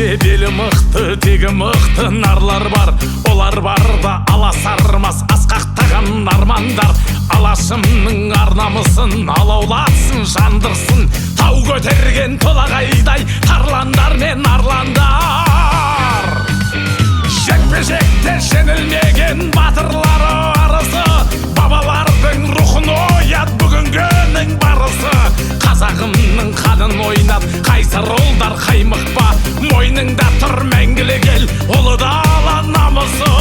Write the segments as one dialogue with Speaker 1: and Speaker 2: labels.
Speaker 1: белі мықты, тегі мықты нарлар бар. Олар барда аласармас асқақтаған армандар. Алашымның арнамысын алаулатсын, жандырсын тау көтерген толағайдай тарландар мен арландар. Жекпе-жекте жеңілмеген батырлары арысы, бабалардың рухын оят бүгінгінің барысы. Қазағымның қанын ойнап қайсар ұлдар қаймықпа, мойныңда тұр мәңгілік ел ұлы дала намысы.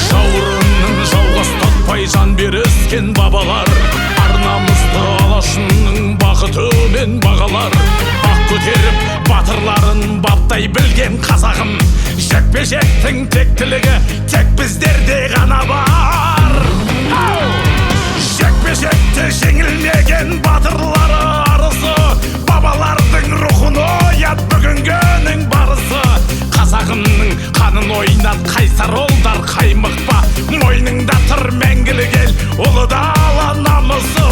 Speaker 1: Жаурынның жауға ұстатпай жан беріскен бабалар, арнамызды алашының бақыты мен бағалар. Ақ көтеріп батырларын баптай білген қазағым, жекпе-жектің тектілігі тек біздерде ғана бар. Жекпе-жекте жеңілмеген батырлары арысы, бабалардың рухын оят бүгінгінің барысы. Қазағымның қанын ойнат қайсар ұлдар қаймықпа, мойныңда тұр мәңгілік ел ұлы дала намысы.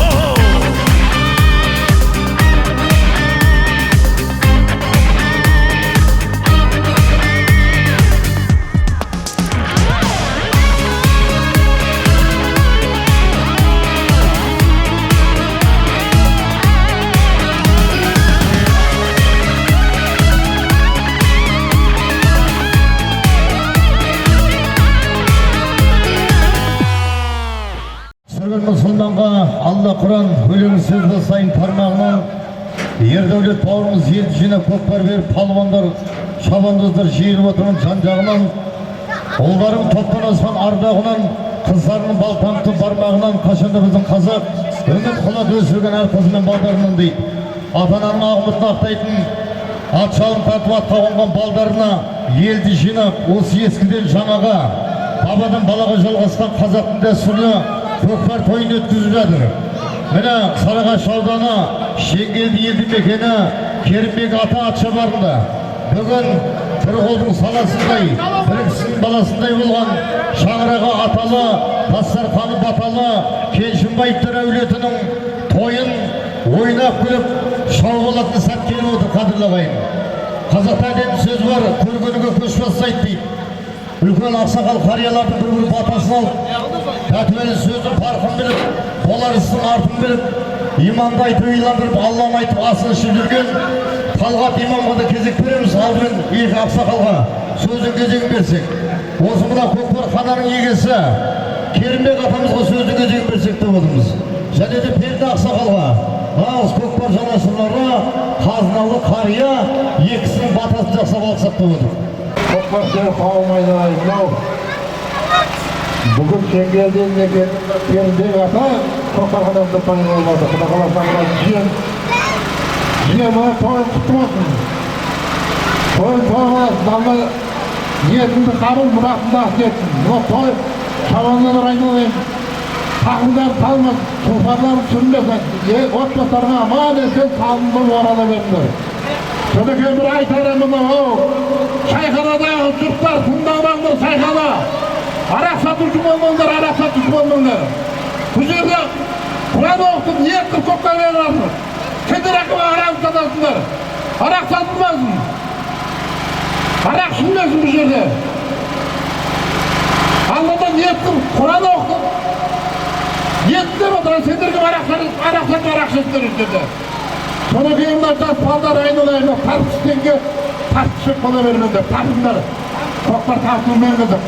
Speaker 2: Мұсылманға Алла Құран өлеңі сөзі сайын тармағынан ердәулет бауырымыз ел жинап көкпар беріп, палуандар, шабандоздар жиылып отырған жан-жағынан, ұлдарың топтан асқан ардағынан, қыздарының балтамты бармағынан, қашанда біздің қазақ үміт қылат өсірген әр қызы мен балдарынан дейді. Ата-ананың ағымытын ақтайтын, ат жалын тартып атқа қонған балдарына елді жинап, осы ескіден жаңаға, бабадан балаға жалғасқан қазақтың дәстүрлі көкпар тойын өткізіп жатыр. Міне Сарыағаш ауданы Шеңгелді елді мекені Керімбек ата атшабарында бүгін бір қолдың саласындай, бір кісінің баласындай болған шаңырағы аталы, Дастарханы баталы Кеншімбаевтар әулетінің тойын ойнап күліп шау болатын сәт келіп отыр, қадірлі ағайын. Қазақта әдемі сөз бар, көргенге көш бастайды дейді. Үлкен ақсақал қариялардың бір-бір батасын алып, тәтуелі сөздің парқын біліп, болар істің артын біліп, иманды айтып иландырып, Алланы айтып асын ішіп жүрген Талғат имамға да кезек береміз. Алдымен екі ақсақалға сөздің кезегін берсек. Осы мына көкпар хананың егесі Керімбек атамызға сөздің кезегін берсек деп отырмыз. Және де Перді ақсақалға, нағыз көкпар жанашырлары, қазыналы қария екісінің батасын жасап алсақ деп отыр.
Speaker 3: Көкпар сені қауым айналайын. Бүгін Шеңгелді мекені Керімбек ата көкпарханамызда пайда болмады. Құда қаласынан жиені тойын құтты болсын. Тойын тойын алла ниетіңді қабыл, мұратыңды ақ етсін. Бұл той шабаннан айналайын. Тақымдар талмас, тұлпарларын сүрмесін. Отбасыларға аман есен салынды орала беріңдер. Содан бір айтарымын шайханадағы жұрттар тыңдамаңдар, шайхана. Арақ сатушы болмаңдар, арақ сатушы болмаңдар. Бұл жерде Құран оқытып, ниет қып көкпар беріңдер. Кедір ақыма арақ сатасыңдар. Арақ сатылмасын. Арақ ішілмесін бұл жерде. Алладан ниет қып, Құран оқытып, ниеттер отырған сендерге арақ сатып, арақ ішесіңдер жерде. Соны кейімдер жас балдар айналайын, тартыстенге тартышып бола бермеңдер, тартыңдар. Көкпар тартылмен қызық.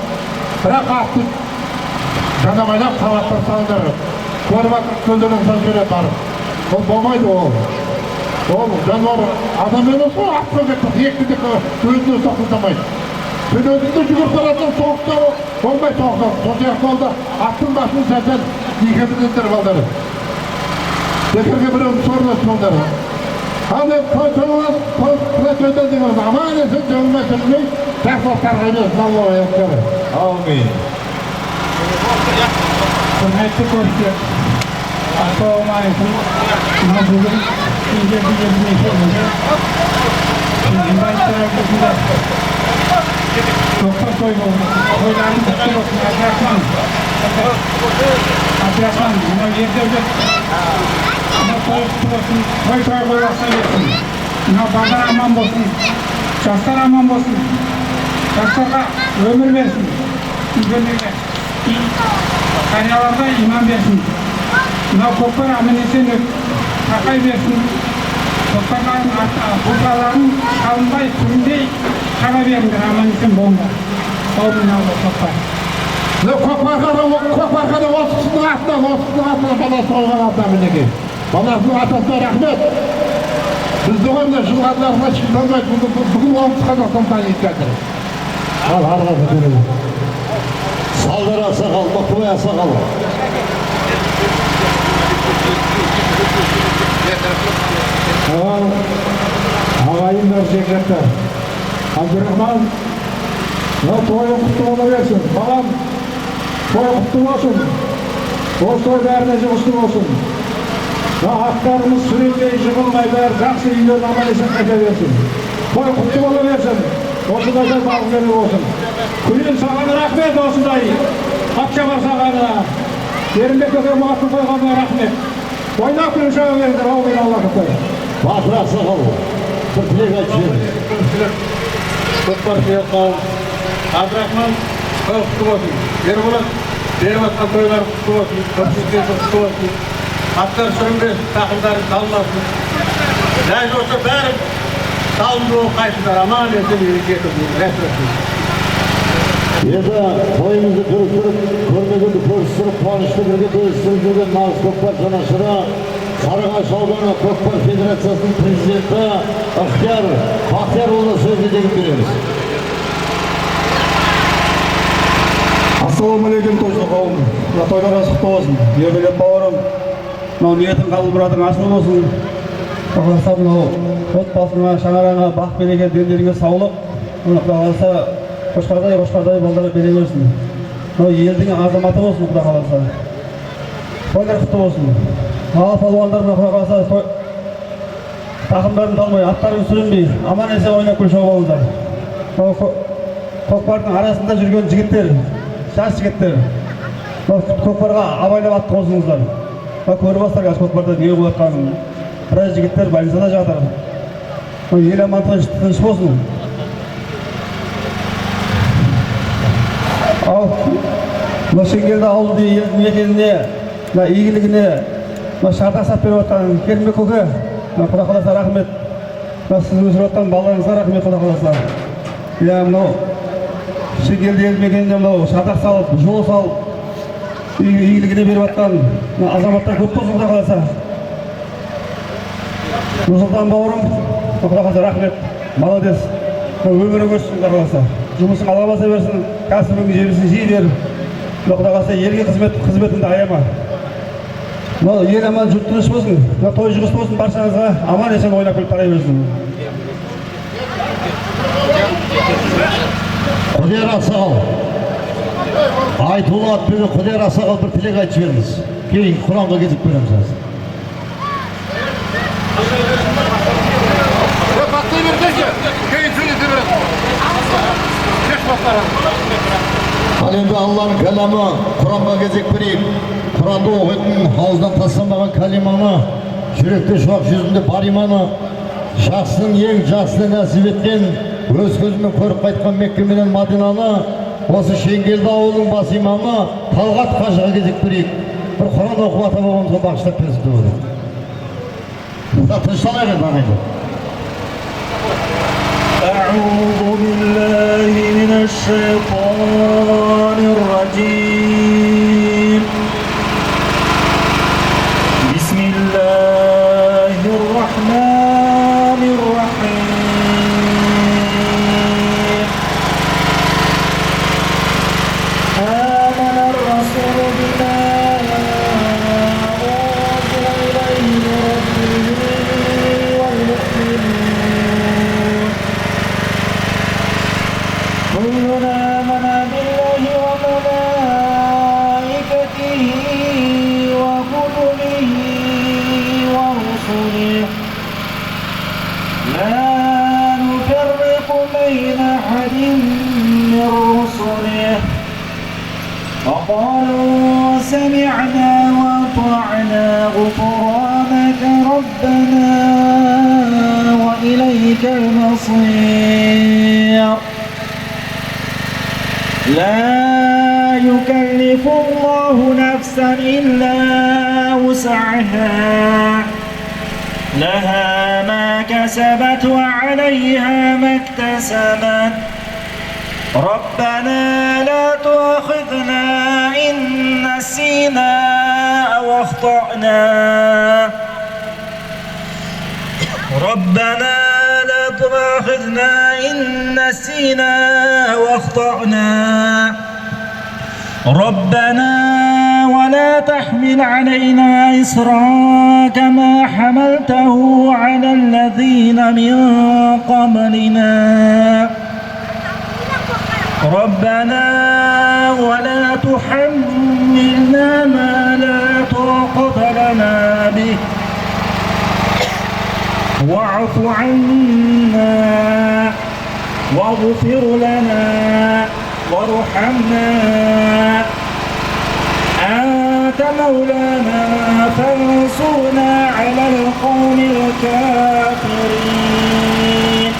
Speaker 3: Бірақ ақты жанамайлап қабаттар салыңдар. Көріп атыр көлдерін сал жере барып. Ол болмайды ол. Ол жануар адам емес ол, атқа кетіп, екті өзіне соқылдамайды. Сен өзіңді жүгіріп барасың, соғыста болмай соғысың. Сол сияқты олда аттың басын сәтен екеміздендер балдары. Декерге біреуін сорласын олдары. Ал енді той деген аман есен жолына жүрмей, жақсылықтарға берсін Алла аяқтары.
Speaker 4: Amin.
Speaker 5: Құрметті көпшілік, ассалаумағалейкум. Мына бүгін Шеңгелді мекенінде Шеңгелбаевтар әулетінде көкпар той болды. Тойларың құтты болсын, әжәкім. Abdurrahman, mына Ердәулет, mына той құтты болсын, той қойғақса берсін. Мына базар аман болсын, жастар аман болсын, жастарға өмір берсін. Үйлерге, қарияларға иман берсін. Мына көкпар аман-есен тақай берсін. Көкпарларын шалынбай, күндей қаға беріңдер, аман-есен болыңдар. Сол мынау көкпар.
Speaker 3: Көкпарға да отысының атынан баласы olған атынан мінеке. Баласының атасына рахмет. Бізді ғанда жылғадыларына шықпанбайды, бүгін оңтүстік Қазақстан танитып жатыр.
Speaker 2: Ал арғы көтереді. Салдар асақал, Мақтыбай асақал.
Speaker 5: Ағайындар, жекжаттар. Абдурахман, тойы құтты бола берсін. Балам, той құтты болсын. Осы той бәріне жұғысты болсын. Аттарымыз сүрелмей, жығылмай бәрі жақсы үйлерін аман-есен қайта берсін. Той құтты бола берсін. Осындай да балғері болсын. Күлін саған рахмет осындай. Атшабар сағанына. Ерінбек көкем атын қойғанына рахмет. Ойнақ күлін шаға беріңдер, ауғын Алла құттай.
Speaker 2: Батыр асақал, бір тілек айтшы.
Speaker 4: Көкпар қауым Абдурахман той құтты болсын. Ерболат беріп атқан тойлар құтты болсын. Көпшіліктер құтты болсын. Аттар сүрінбес, тақымдары салынбасын. Ләж болса бәрі салынды болып қайтыңдар. Аман-есен үйге кетіп рәсіп.
Speaker 2: Енді тойымызды көрістіріп, көрмегенді көрістіріп, қуанышты бірге бөлістіріп жүрген нағыз көкпар жанашыры, Сарыағаш ауданы Көкпар Федерациясының президенті Бақтиярұлына сөз едегін береміз.
Speaker 6: Ассалаумағалейкум тойшы қауым. Тойларыңыз құтты болсын. Ербелет бауырым, мынау ниетің қабыл мұратың ашылы болсын. Құдай мынау отбасыңа, шаңыраңа, бақ береке, дендеріңе саулық. Құдай қаласа қошқардай балдарға бере берсін. Мынау елдің азаматы болсын, Құдай қаласа. Тойлар құтты болсын. Ал палуандарына Құдай қаласа тақымдарын талмай, аттарын сүрінбей, аман-есен ойнап күлші болыңдар. Көкпардың арасында жүрген жігіттер, жас жігіттер, көкпарға абайлап атты қосыңыздар. Көріп бастар қазір көкпарда не болып жатқанын. Біраз жігіттер больницада жатыр. Ел аман тыныш болсын. Ал Шеңгелді ауылды елді мекеніне, игілігіне шартақ сап беріп жатқан Керімбек көке, Құдай қаласа рахмет. Сіз өсіріп жатқан балаларыңызға рахмет, Құдай қаласа. Мынау Шеңгелді елді мекеніне шартақ салып, жол салып, игілігіне беріп жатқан азаматтар көп болсын, Құдай қаласа. Нұрсұлтан бауырым, Құдай қаласа рахмет, молодец. Өмірі өссін, Құдай қаласа. Жұмысын ала баса берсін, кәсібіңді жемісін жей бер. Құдай қаласа елге қызметіңді аяма. Ел аман, жұрт тыныш болсын, той жұғыс болсын, баршаңызға аман-есен ойнап күліп тарай берсін.
Speaker 2: Құдияр асақал, айтулы атпен Құдияр асақал бір тілек айтшы беріңіз. Кейін Құранға кетіп береміз аз.
Speaker 3: Қаттай бердіңші, кейін сөйлете береді. Кеш бастарам.
Speaker 2: Ал енді Алланың кәламы Құранға кезек берейік. Құранды оқитын, ауыздан тастамаған кәлиманы, жүректе шуақ жүзінде бар иманы, жақсының ең жақсыны нәсіп еткен, өз көзімен көріп қайтқан Мекке менен Мадинаны, осы Шеңгелді ауылының бас имамы Талғат қажыға кезек берейік. Бір Құран оқып ата бабамызға бағыштап берсін деп отыр. Тынышталайық енді ағайындар.
Speaker 7: أعوذ بالله من الشيطان الرجيم بسم الله الرحمن الرحيم آمن الرسول بما أنزل إليه من ربه والمؤمنون كلنا آمن بالله وملائكته وكتبه ورسله لا نفرق بين أحد من رسله وقالوا قالوا سمعنا وأطعنا غفرانك ربنا وإليك المصير لا يكلف الله نفسا إلا وسعها لها ما كسبت وعليها ما اكتسبت ربنا لا تؤاخذنا إن نسينا أو أخطأنا ربنا لا تؤاخذنا إن نسينا أو أخطأنا ربنا ولا تحمل علينا إصرا كما حملته على الذين من قبلنا ربنا ولا تحملنا ما لا طاقة لنا به واعف عنا واغفر لنا وارحمنا أنت مولانا فانصرنا على القوم الكافرين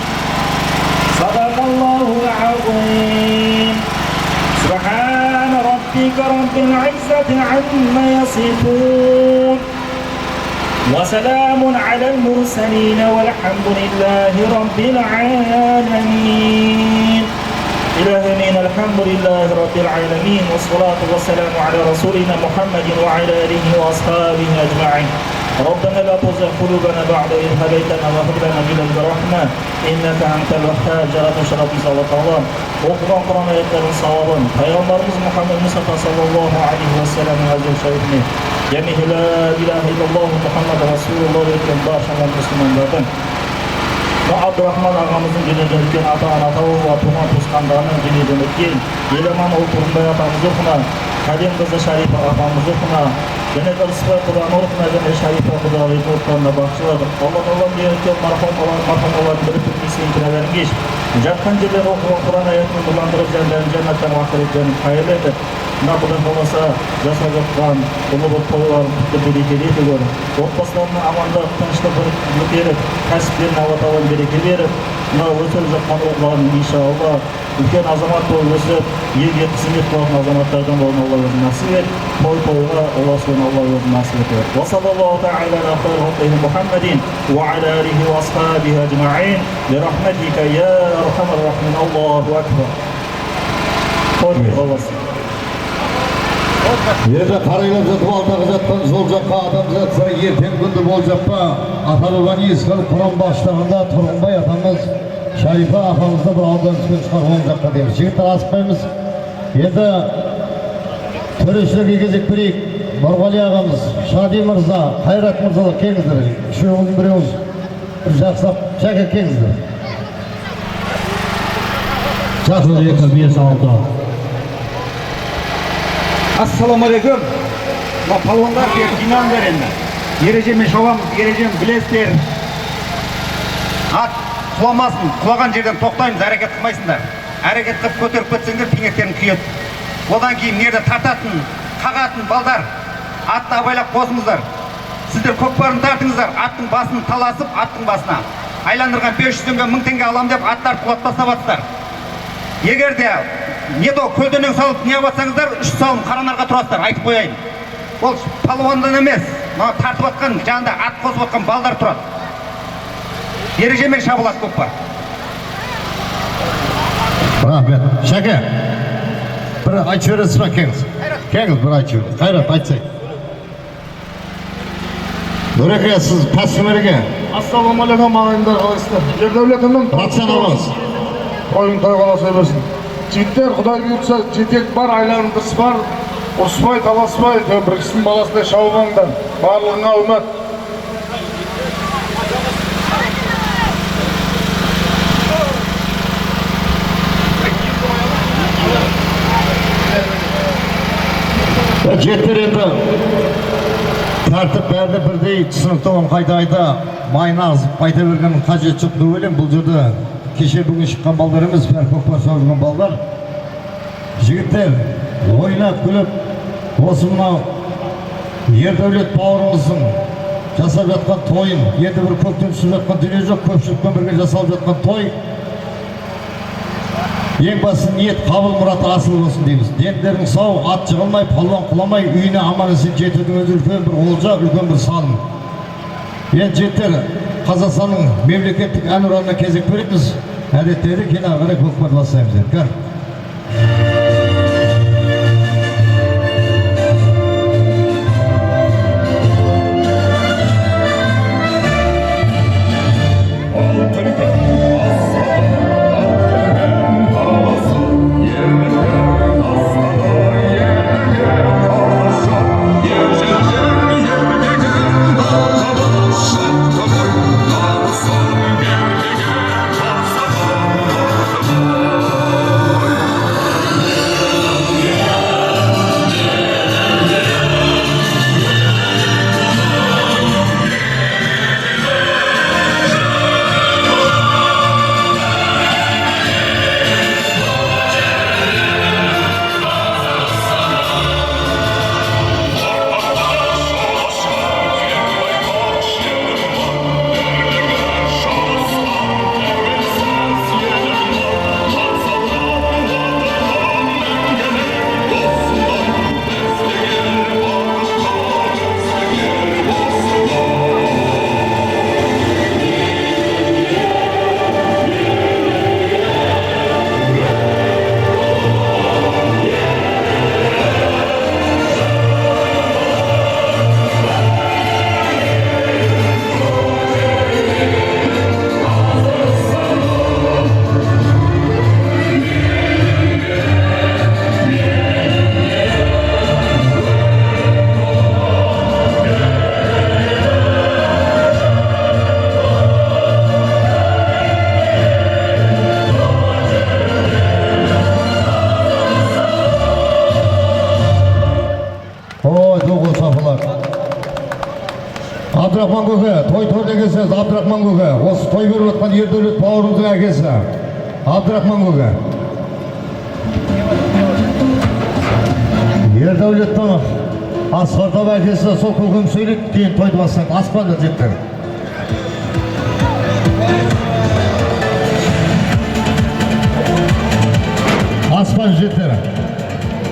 Speaker 7: صدق الله العظيم سبحان ربك رب العزة عما يصفون وسلام على المرسلين والحمد لله رب العالمين إلهنا الحمد لله رب العالمين والصلاة والسلام على رسولنا محمد وعلى آله وأصحابه أجمعين ربنا لا تزغ قلوبنا بعد إذ هديتنا وهب لنا من لدنك رحمة إنك أنت الوهاب جل شرف صلوات Okugan Kur'an ayetlerin savabın Peygamberimiz Muhammed Mustafa sallallahu aleyhi ve sellem'in aziz şerifini Cemihi la ilahe illallah Muhammed Resulullah etken barşanan Müslümanlardan ve Abdurrahman ağamızın gününden ötken ata-ana ve tuğan tuzkanlarının gününden ötken Eleman Olturunbay atamız okuna Kadim kızı Şarife atamız okuna Gene de Rısfay Kur'an okuna Gene Şarife Kur'an'ı okuna bakçıladık Allah diyerekten marhum olan bir tümlisi intirelerine geç Жатқан жерлер оқыған Құран аятын бұландырып жерлерін жәннаттан уақытын қайырлы етіп мына бұдан болмаса жасап жатқан ұлы бір тойларын тіпті берекелі етіп отбасыларына амандық тыныштық беріп кәсіптеріне алла тағала береке беріп мына өсіп жатқан ұлдарын иншалла үлкен азамат болып өсіп елге қызмет қылатын азаматтардан болуын алла өзі насip ет тойға ұласуын алла өзі насip етеді уассалаллаху тағала аля хайр халқихи Мұхаммадин уа аля алихи уа асхабихи ажмаин бирахматика я архамар рахимин Аллаху акбар тойға болсын
Speaker 2: Ерді қарайлап жатып алдағы жатқан жол жаққа адам жатса ертең күнді бол жаққа аталған ескілік Құран баштығында Тұрғынбай атамыз Шарифа апамызды бір аудан түскен шығарған жаққа дейміз. Жігіттер асықпаймыз. Енді төрешілерге кезек берейік. Нұрғали ағамыз, Шади мырза, Қайрат мырзалар келіңіздер. Үшеуіңіздің біреуіңіз жақсылап Шәке келіңіздер. Жақсы 2-5-6.
Speaker 6: Ассаламу алейкум. Палуандар жинаңдар енді. Ережемен шабамыз, ережені білесіздер. Ат құламасын, құлаған жерден тоқтаймыз, әрекет қылмайсыңдар. Әрекет қылып көтеріп кетсеңдер, пеңектерін күйеді. Одан кейін мерді тартатын, қағатын балдар, атты абайлап қосыңыздар. Сіздер көкпарын тартыңыздар, аттың басын таласып, аттың басына. Айландырған 500 теңге, 1000 теңге алам деп аттар құлап тастап. Егер де көлденең салып не батсаңыздар, 3 салым қаранарға тұрасыздар, айтып қояйын. Ол палуандан емес, тартып атқан жанында ат қосып атқан балдар тұрады. Ережемен шабылады көкпар.
Speaker 2: Рахмет. Шәке, бір айтып жібересіз ба, кеңіз? Кеңіз бір айтып жібересіз. Қайрат, айтсай. Нұреке, сіз пәскімерге.
Speaker 3: Ассаламу алейкум ағайындар, қалайсыздар? Ердәулетімнің
Speaker 2: Ратсан алыңыз.
Speaker 3: Қойын тойға аласа берсін. Жігіттер, Құдай бұйыртса, жетек бар, айларыңдыс бар, ұрыспай, таласпай, бір кісінің баласындай шауғаңдар. Барлығыңа үміт.
Speaker 2: Жеттер енді тәртіп бәрді бірдей түсініктіғын қайта майына азып қайта берген қажет жоқ деп ойлаймын. Бұл жерде кеше бүгін шыққан балдар емес, бәрі көкпар шауып жүрген балдар. Жігіттер, ойнап күліп осы мынау ердәулет бауырымыздың жасап жатқан тойын, енді бір көктен түсіп жатқан дүние жоқ, көпшілікпен бірге жасалып жатқан той. Ең басты ниет қабыл мұраты асыл болсын дейміз. Дендерің сау, ат жығылмай, палуан құламай, үйіне аман есен жетудің өзі үлкен бір олжа, үлкен бір салым. Енді жеттер, Қазақстанның мемлекеттік әнұранына кезек береміз. Әдеттері кейін ары қарай көкпар бастаймыз. Көр. Абдрахман көке, той дегенсіз Абдрахман көке, осы той беріп отқан Ердәулет бауырымыздың әкесі Абдрахман көке. Ердәулеттің Асқартап әкесі сол көкем сөйлейді, кейін тойды бастайды. Аспанда жеттер. Аспан жеттер.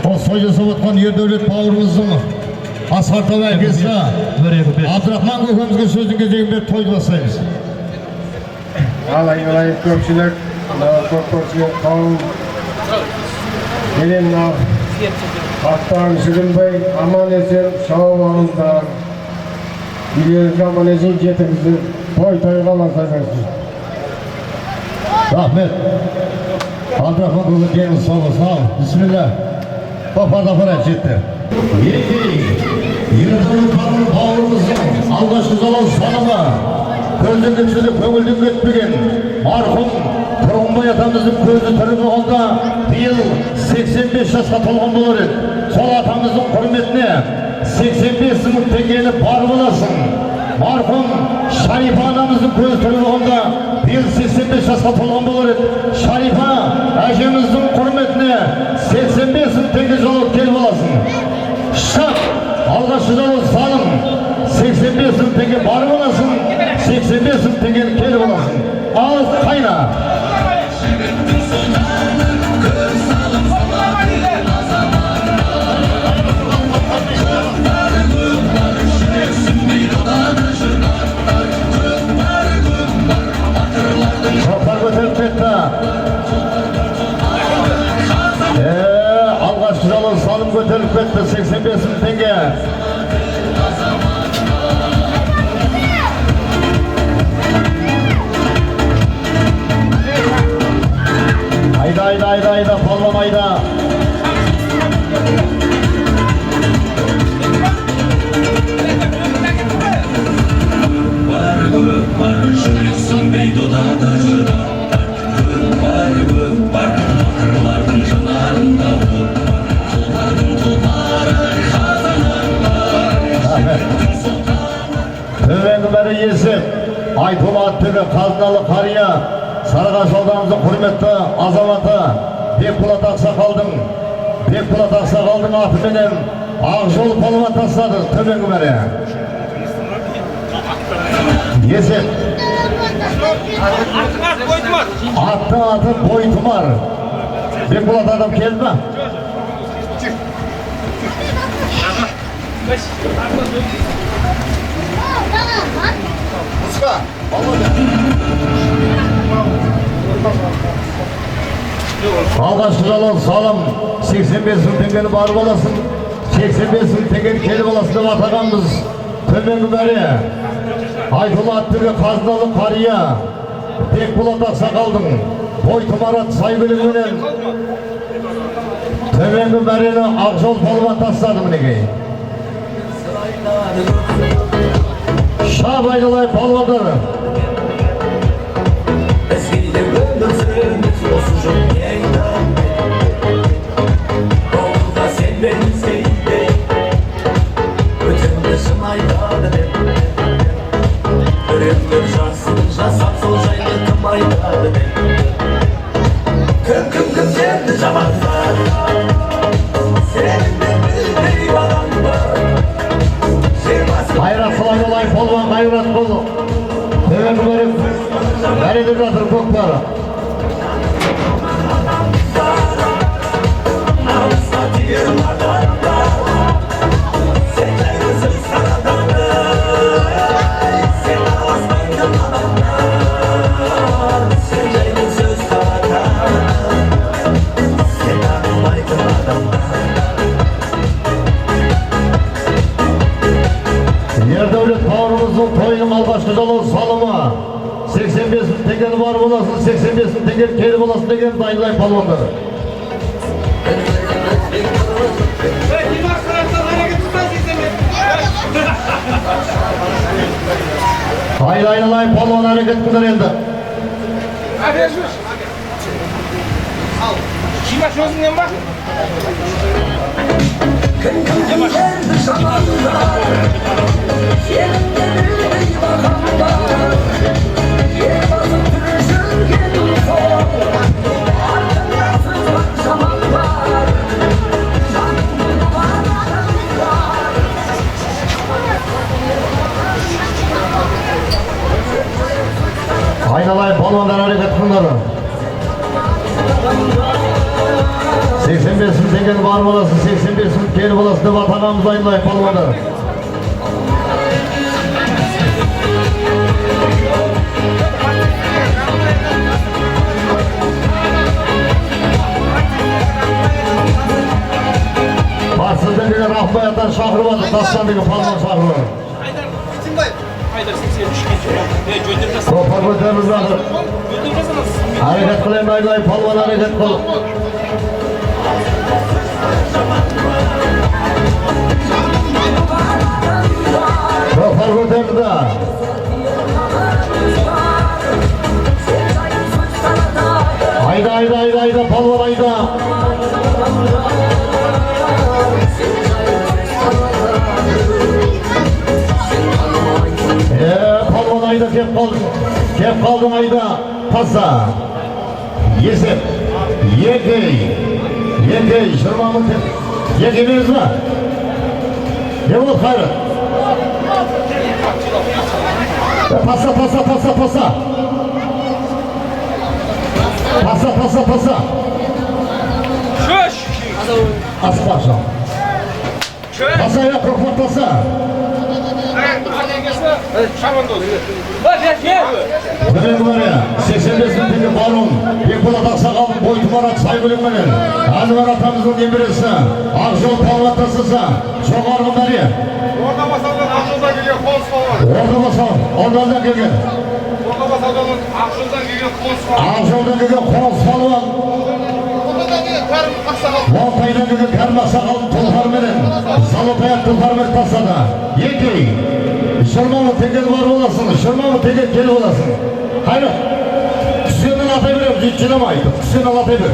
Speaker 2: Осы той жасап отқан Ердәулет бауырымыздың Асқартап әкесі Абдрахман көкемізге сөздің кезегін беріп тойды бастаймыз.
Speaker 3: Алайын көпшілік, көпшілік қауым, менен аттан жүгінбей, аман есен шауып алыңдар. Үйлеріңізге аман есен жетіңіздер, той-тойға аласаңыз.
Speaker 2: Рахмет. Абдрахман көке деніңіз сау болсын. Ал, бисмилля. Қопарда апарайық жетті. Ердәулет бауырымыздың алғашқы жалау санама көздің көпшілік көңілдің өтпеген марқұм Тұрғынбай атамыздың көзі тірі болғанда биыл 85 жасқа толған болар еді. Сол атамыздың құрметіне 85 мың теңгені бар боласың. Марқұм Шарипа анамыздың көзі тірі болғанда биыл 85 жасқа толған болар еді. Шарипа әжеміздің құрметіне 85 мың теңге жалау келіп аласың. Шап! Алғашқы жалау салым 85 мың теңге бар боласың, 85 мың теңгені келіп аласың. Ал қайна! Шоқпар көтеріп кетті. Алғашқы жалау салым көтеріп кетті, 85 мың теңге. Айда, палуан айда. Төменгі бәрі есіп, Айтулы аттөбе қазыналы қария, Сарыағаш ауданымыздың құрметті азаматы Бекболат Ақсақалдың Бекболат Ақсақалдың атыменен Ақжол палуан тастады төменгі мәре. Есеп. Аттың аты Бойтұмар. Бекболат адам келді ма? Алғашқы жалон салым 85 мың теңгені барып аласың, 85 мың теңгені келіп аласың деп атағанбыз. Төменгі мәре Айтулы аттығы қазыналы қария Бекболат Ақсақалдың Бойтұмар ат сайбілігінен төменгі мәрені Ақжол палуан тастады мінекей. Шап айналай палуандар. Қайрат Сылайналай палуан қайрат бол. Төменгі мәрен мәредіп жатыр көкпары. Ердәулет бауырымыздың тойының алғашқы жалон салымы 85 мың теңгені барып аласың, 85 мың теңгені келіп аласың деген дайынлай палуандар. Айналай палуан әрекет қылдар енді.
Speaker 8: Жимаш өзіңнен ба?
Speaker 2: Айналай палуандар әрекет қылдар. 85 мың теңгені барып аласың, 85 мың келіп аласың деп атағанымыз айналай палуандар. Бассыздан деген Рахмай аттан шақырып аты, тастан деген палуан шақырып аты. Көпар көтеріп жатыр. Әрекет қылайын айналай палуан әрекет қыл. Көпар көтерді. Айда, палуан айда. Палуан айда кеп қалдың айда. Таза. Есеп. Екей. 20 мың теңге. Екеміз ба? Не болды Қайрат? Паса. Паса.
Speaker 8: Шөш!
Speaker 2: Аспаша. Паса я құрқмат паса. Төменгі мәре 85 мың теңге баруын Бекболат Ақсақалдың Бойтұмар ат сайбілігіменен Әнуар атамыздың немересі Ақжол палуан тастаса жоғарғы мәре
Speaker 3: Ордабасаудан Ақжолдан келген қоныс палуан.
Speaker 2: Ордабасаудан келген
Speaker 3: Ақжолдан келген қоныс палуан.
Speaker 2: Ақжолдан келген қоныс палуан. Лалтайдан келген Кәрім Ақсақалдың тұлғарменен Салотаяқ тұлғармен тастады. Екей 20 мың теңгені барып аласың, 20 мың теңге келіп аласың. Қайрат, түсенен атай берем, жинамайды, түсенен атай бер.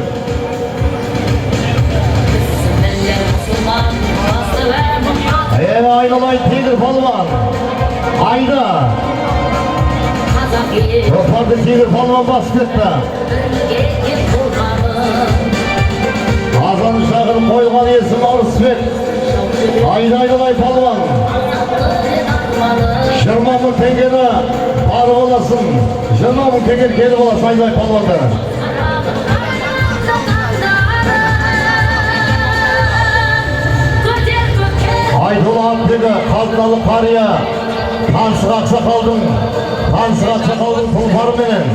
Speaker 2: Айналай тегір палуан. Айда. Көпарды тегір палуан басып кетті. Асан шағыр қойған есім Арысбек. Айналай палуан. 20 мың теңгені ары боласын. 20 мың теңгені келіп боласын Айналай палуандар. Айтулы Атбегі қазыналы қария. Тансық ақсақалдың тұлпарыменен.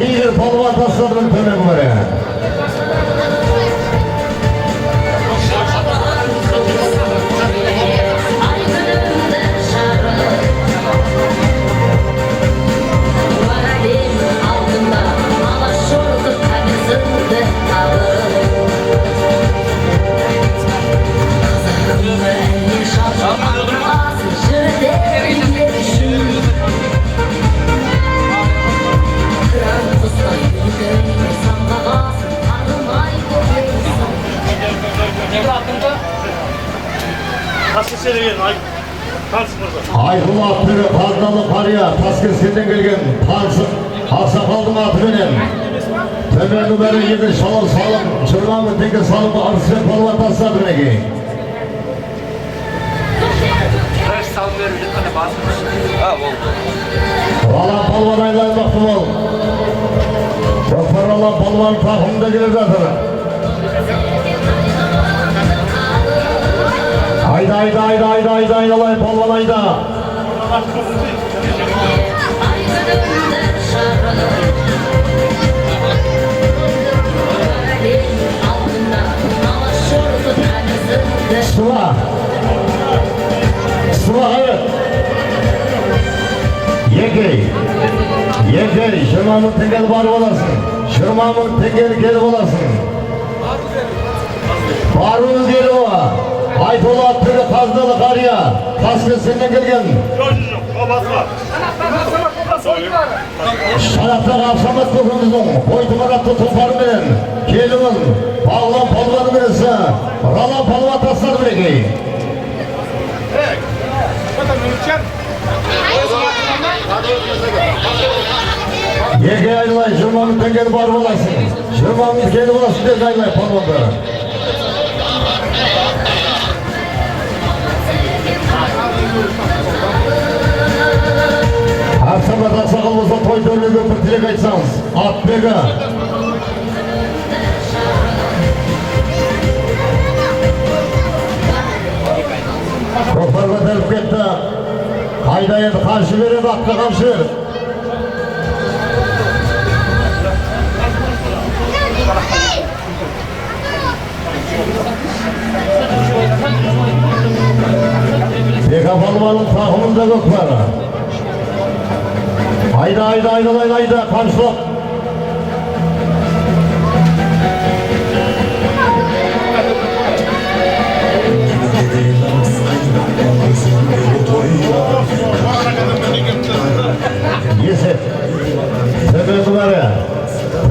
Speaker 2: Кейгір палуан тастадың төмен көре. Айтулы Атбегі қазыналы қария Таскерсеннен келген Тансық ақсақалдың атыменен төменгі бәрі еді шалау салым 20 мың теңге салымы Арысбек палуан тастады мінекей. Ралан палуан айлаймақты бол. Ралан палуан тақымында келіп жатыр. Айда, айналай палуан айда. Sıva evet. Yekey 20 мың теңгені барып оlasın. 20 мың теңгені келіп оlasın. Баруыңыз келіп ола. Айтулы Атбегі қазыналы қария Таскерсеннен келген. Шанақтағы Абсамат көкеміздің бойтымаратты тұлпарыменен келімін бағлан палуаны менесі Ралан палуан тастады мінекей. Еге Айналай 20 мың теңгені барып оласың. 20 мың келіп оласың деді Айналай палуандар. Ақсамат ақсақал болса той төрлеге бір тілек айтсаңыз. Атбегі. Көкпар көтеріп кетті. Қайда енді қамшы береді, атқа қамшы береді. Бека палуанның тақымында көкпары. Айда, қамшылап. Есет.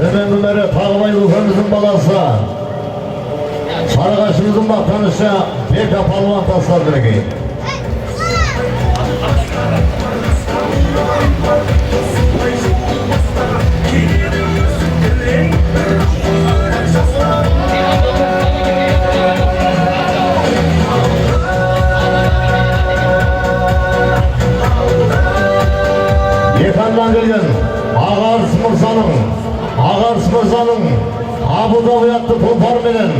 Speaker 2: Төменгі бәрі Тағыбай көкеміздің баласы. Сарығашымыздың мақтанышы Бека палуан тастады мінекей. Екандан келген Ағарыс мырзаның Абу-Даби атты тұлпарыменен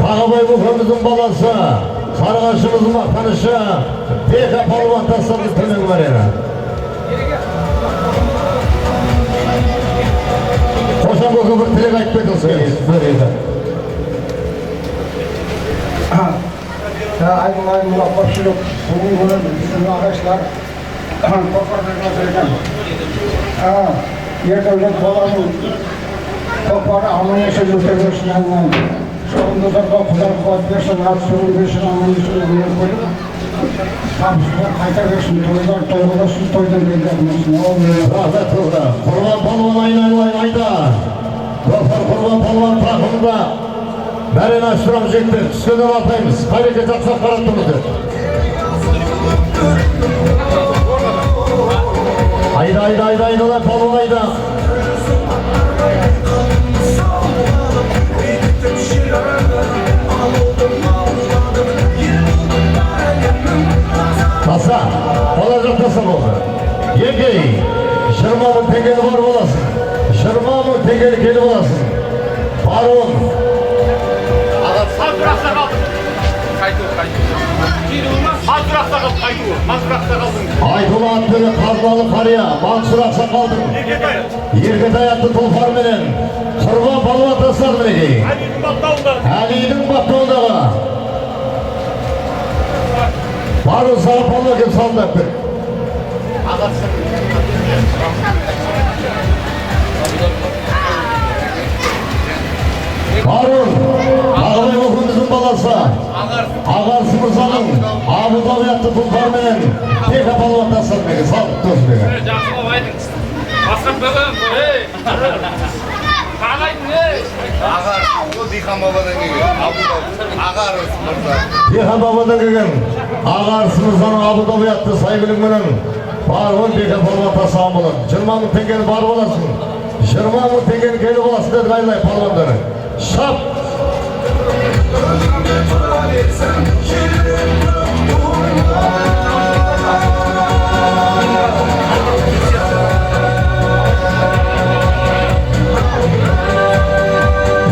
Speaker 2: Тағыбай көкеміздің баласы Сарығашымыздың мақтанышы Бека палуан тастады төмен бәрі. Қошан көке бір тілек айтып кетіңіз.
Speaker 5: Айналай мұна көпшілік бүгін күні біздің ағайшылар көпір берген екен. Ердәулет баланың көкпары аман-есен өте берсін Аллам. Жолындыларға Құдай қуат берсін, ат сүрін берсін, аман-есен өмір бойы. Табысқа қайта берсін, тойлар тойласын, тойдан келгенмесін.
Speaker 2: Рахмет көкірі. Құрбан палуан айналай айда. Көкпар құрбан палуан тақымында. Бәрін аштырам жекті, түскені батаймыз. Қарекет жақсақ қараттымыз деді. Айда, айналай палуан айда. Айтулы аттығы қазбалы қария, Мансұр Ақсақалдың Еркетай атты тұлпарменен Құрбан балуан тастады мінекей. Әлидің бақтауындағы барлық сары балуан кеп салынып тұр. Harun, Ağabey okulumuzun balası, Ağarsı Mırza'nın Abu Dhabi yaptı tulparmenen tek apalı vatasın beni, sağlık dost beni.
Speaker 8: Жақсылап айтыңыз. Басқап бөгім, ей! Қағайдың, ей!
Speaker 9: Дихан бабадан келген Ağarsı Mırza.
Speaker 2: Dihan babadan келген Ağarsı Mırza'nın Abu Dhabi yaptı saygılığının barğın tek apalı vatasın bulun. 20 мың теңгені бар боласın, 20 мың теңгені келі боласın dedi gaylay palvanları. Şap!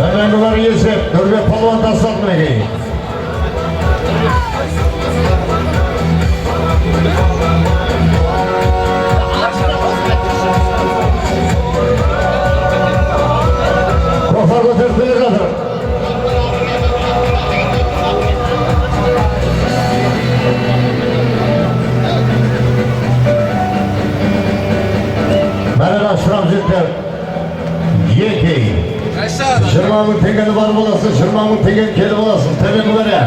Speaker 2: Hemen bunları yesip, Nurbe palvan tasladı mekeyi. Kofar götürtülür kadar. Merhaba Aşram Zetler. Yekey. 20 мың теңгені бар боласın, 20 мың теңгені келіп боласın. Тәбені көре.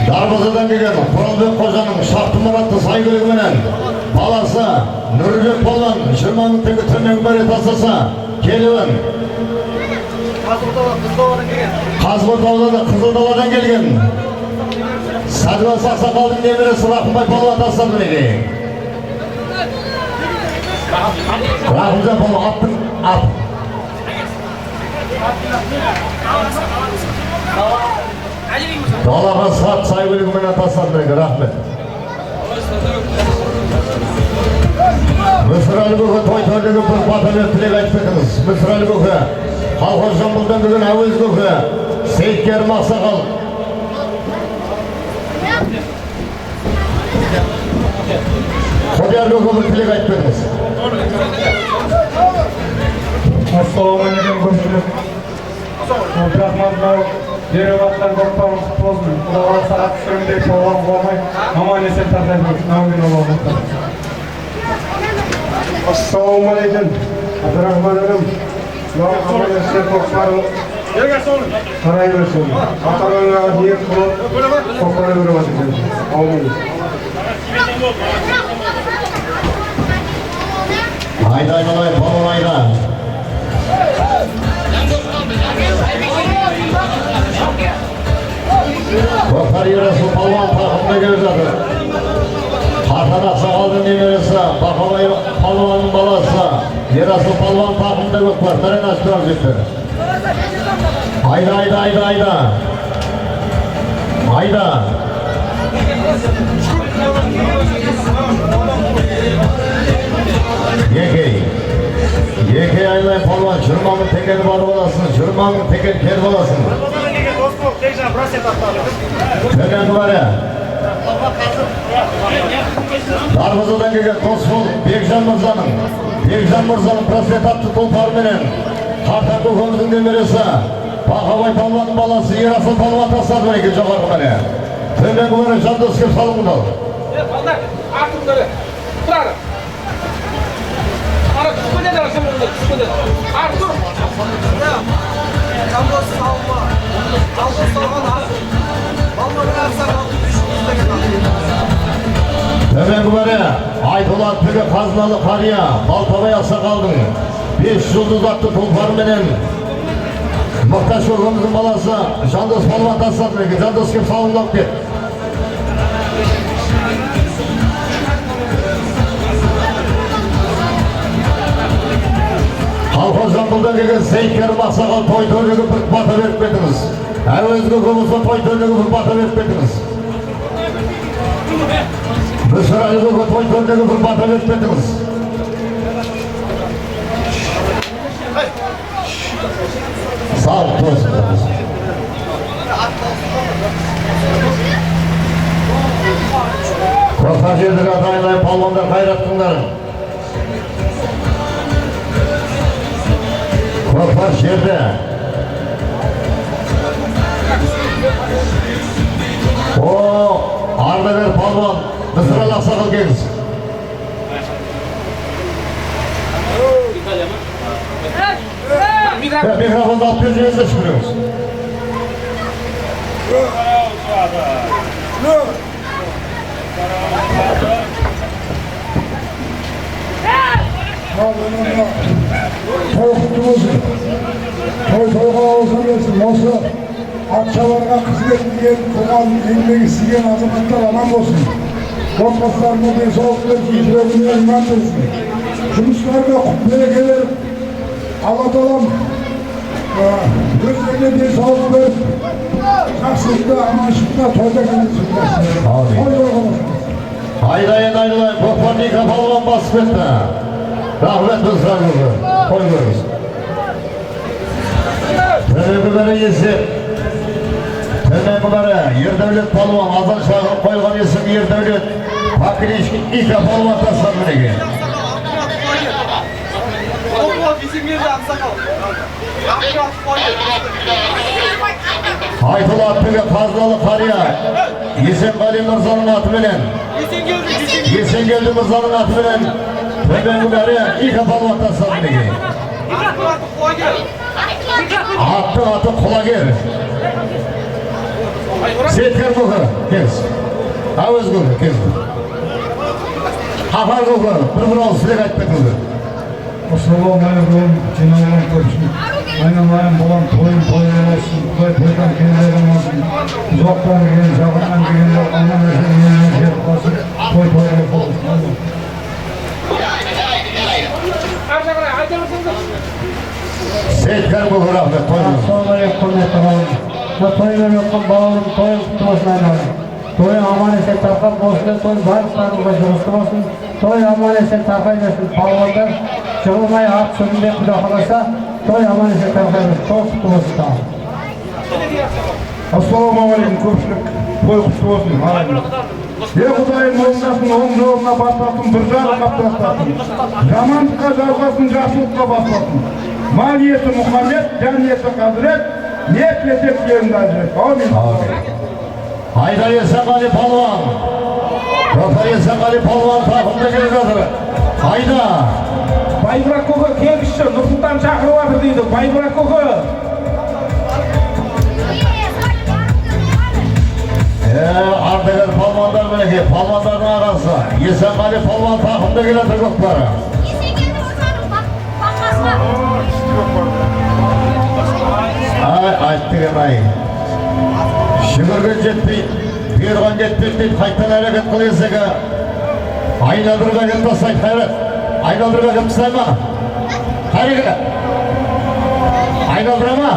Speaker 2: Дарбазадан келген Құралбек Қожаның Шақты Мұратты сайгүлігіменен баласы Нұрбек Полан 20 мың теңге төмен көре тастаса келуін. Қазғұртаудан Қызылдаудан келген Сәдуас Ақсақалдың немересі Рақымбай Полан тастады неге. Рақымжан Полан аттың ат. Далаға сат сайгүлігімен тастады неге. Рахмет. Мысыр Әлгөгі той төрлігі бір баталет тілек айтпетіңіз. Мысыр Әлгөгі Қалқоз Жамбылдан бүгін әуез көгі Сейткер Мақсақал. Қоди Әлгөгі бір тілек айтпетіңіз.
Speaker 5: Ассалаумағалейкум көпшілік. Абдрахман Ереваттан көптен болсын. Құдалар сағат түсірімдей шоуған болмай, аман есен тартайбыз. Наумен олауын. Ассалаумағалейкум. Абдрахман әлім. Аман есен тоқсарын қарай берсін. Аталаңа ниет қылып, тоқпары көріп атыр. Аумин.
Speaker 2: Айда айналай, балын айда. Көкпар Ерасыл Палуан тақымына келіп жатыр. Хасан Ақсақалдың немересі Бақабай Палуанның баласы Ерасыл Палуан тақымында көкпар. Бірін ашпырап жетті. Айда, айда, айда, айда. Айда. Екей. Екей айлай Палуан 20 мың теңгені бар боласың, 20 мың теңгені кел боласың. Төмен көре. Дарбазадан келген Тосфол Бекжан Мырзаның просвет атты тұлпарменен Қартан көкеміздің немересі Бақабай Палуанның баласы Ерасыл Палуан тастады ма екен жоғарғы мәне. Төмен көре Жандос кеп салыңдал.
Speaker 8: Балдар, артыңдары. Тұрар. Ара түспеден арасымында түспеден. Артур. Жандос салма. Жандос салған артур. Балдар арасында
Speaker 2: Төмен көре Айтулы аттығы қазыналы қария Балтабай Ақсақалдың 5 жұлдыз атты тұлпарменен Мұқташ көкеміздің баласы Жандос Палуан тастады ма екен. Жандос кеп салыңдап кет. Қалқоз Жамбылдан келген Сейткер Мақсақал той төрлігі бір бата беріп кетіңіз. Әуезгі көмізді той төрлігі бір бата беріп кетіңіз. Мысыр Әлгөгі той төрлігі бір бата беріп кетіңіз. Sağ ol, жердегі дайындай палуандар қайраттыңдар. Көкпар жерде. Ардагер палуан Мысырал Ақсақал келіңіз. Микрофонды алып бер жеріңізді шүкіріңіз.
Speaker 5: Той-тойға ауызын келсін. Осы Атшабарға қызмет еткен, қоғам еңбегі сіңген азаматтар аман болсын. Отбасыларына денсаулық берсін, жүрегіне иман берсін. Жұмыстарына құт берекелер Алла Тағалам өздеріне денсаулық беріп, жақсылықта, аманшылықта тойда келесін.
Speaker 2: Айдайын, көкпар екі палуан басып кетті. Рахмет Мысырал көзі. Қой көріңіз. Төменгі есеп. Төменгі Ердәулет палуан азан шағырып қойған есім Ердәулет. Пакришки екі палуан тастар мінеге. Айтылы аттығы қаздалы қария Есенғали Мырзаның атыменен Есенгелді Мырзаның атыменен төменгі екі палуан тастар мінеге. Аты құлагер. Сейткер бұғы, кез. Ауыз көгі, кез. Қапар көгі, бір ауыз сілек айтпек көгі.
Speaker 5: Ассалаумағалейкум, жиналған көпшілік. Айналайын болған тойын олсын, тойдан келген олсын. Ұзақтан келген, жағынан келген, аман есен еліне жер басып, тойға болсын.
Speaker 2: Сейткер бұғы рахмет, тойын.
Speaker 5: Ассалаумағалейкум, тойын өткен бауырым, тойын құтты болсын айналайын. Тойын аман есен тарқап болсын, тойын барлықтарыңға жұмысты болсын. Той аман есен тарқай берсін, палуандар. Жығылмай ат сүрінде құда қаласа, той аман есен тарқай берсін, той құтты болсын. Ассалаумағалейкум, көпшілік, той құтты болсын. Құдайым оңдасын, оң жолына баспасын, бір жағы қаптасын. Жамандыққа жазбасын, жақсылыққа баспасын. Мал еті Мұхаммед, жан еті Қазірет, ниет етек жерінде Әзірет. Амин.
Speaker 2: Айда Есенғали палуан. Көкпар Есенғали палуан тақымда келе жатыр. Айда.
Speaker 5: Байбұрақ көгі келгіші, Нұрсұлтан шақырып жатыр дейді. Байбұрақ көгі.
Speaker 2: Ардагер палуандар мінеке, палуандардың арасы. Есенғали палуан тақымда келе жатыр көкпары. Айттыған ай. Жүгірген жетпейді, бұйырған кетпейді дейді, қайттан әрекет қыл есегі. Айналдырға кеп тастайды, қайрат. Айналдырға кеп тастай ма? Қайрығы? Айналдыра ма?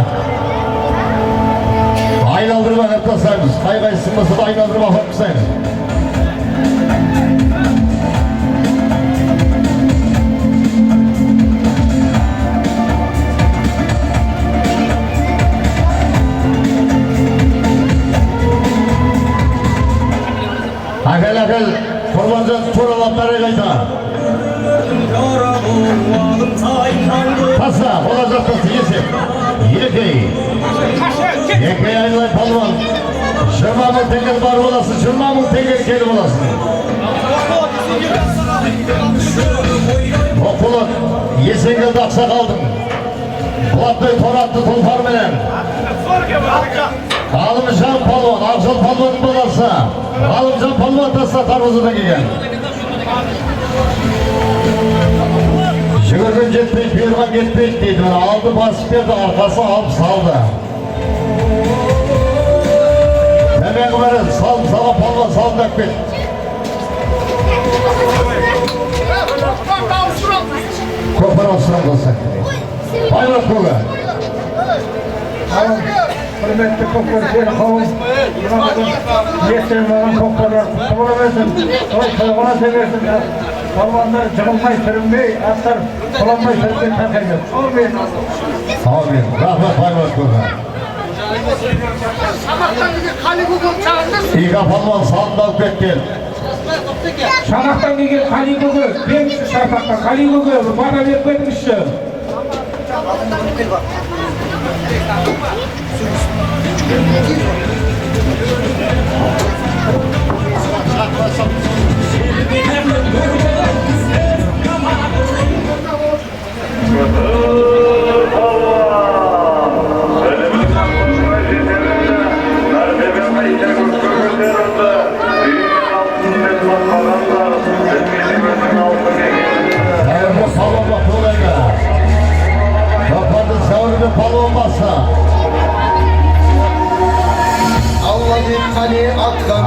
Speaker 2: Айналдырға кеп тастаймыз. Қайғайсың болса да айналдырға қойып тастаймыз. Әкел, құрбанжан туралап бәрі қайта. Таса, ола жақтасы есеп. Екей айналай палуан. 20 мың теңге бар боласың, 20 мың теңге келіп боласың. Оқылық, Есенгелді Ақсақалдың. Бұлатбай Торатты тұлпарменен. Ғалымжан палуан, Ақжол палуанның баласы. Ғалымжан палуан тасса тарбызыдан келген. Жүгірген жетпейді, бұйырған кетпейді дейді. Алды басып берді, арқасы алып салды. Төменгі бәрі сала палуан салындап кетті. Көкпар ауыстырам болса. Байлық көгі.
Speaker 5: Құрметті көкпар сені қауым, естен болған көкпарлар құтты бола берсін, тойғана себерсін, палуандар жығылмай сүрінбей, аттар құланмай сүрінбей тарқай берсін.
Speaker 2: Амин. Рахмет байлық көгі. Иға палуан салындап кеткен.
Speaker 5: Шанақтан келген Қалигөге, Беңші Шарпақтан Қалигөге бата беріп кетіңізші.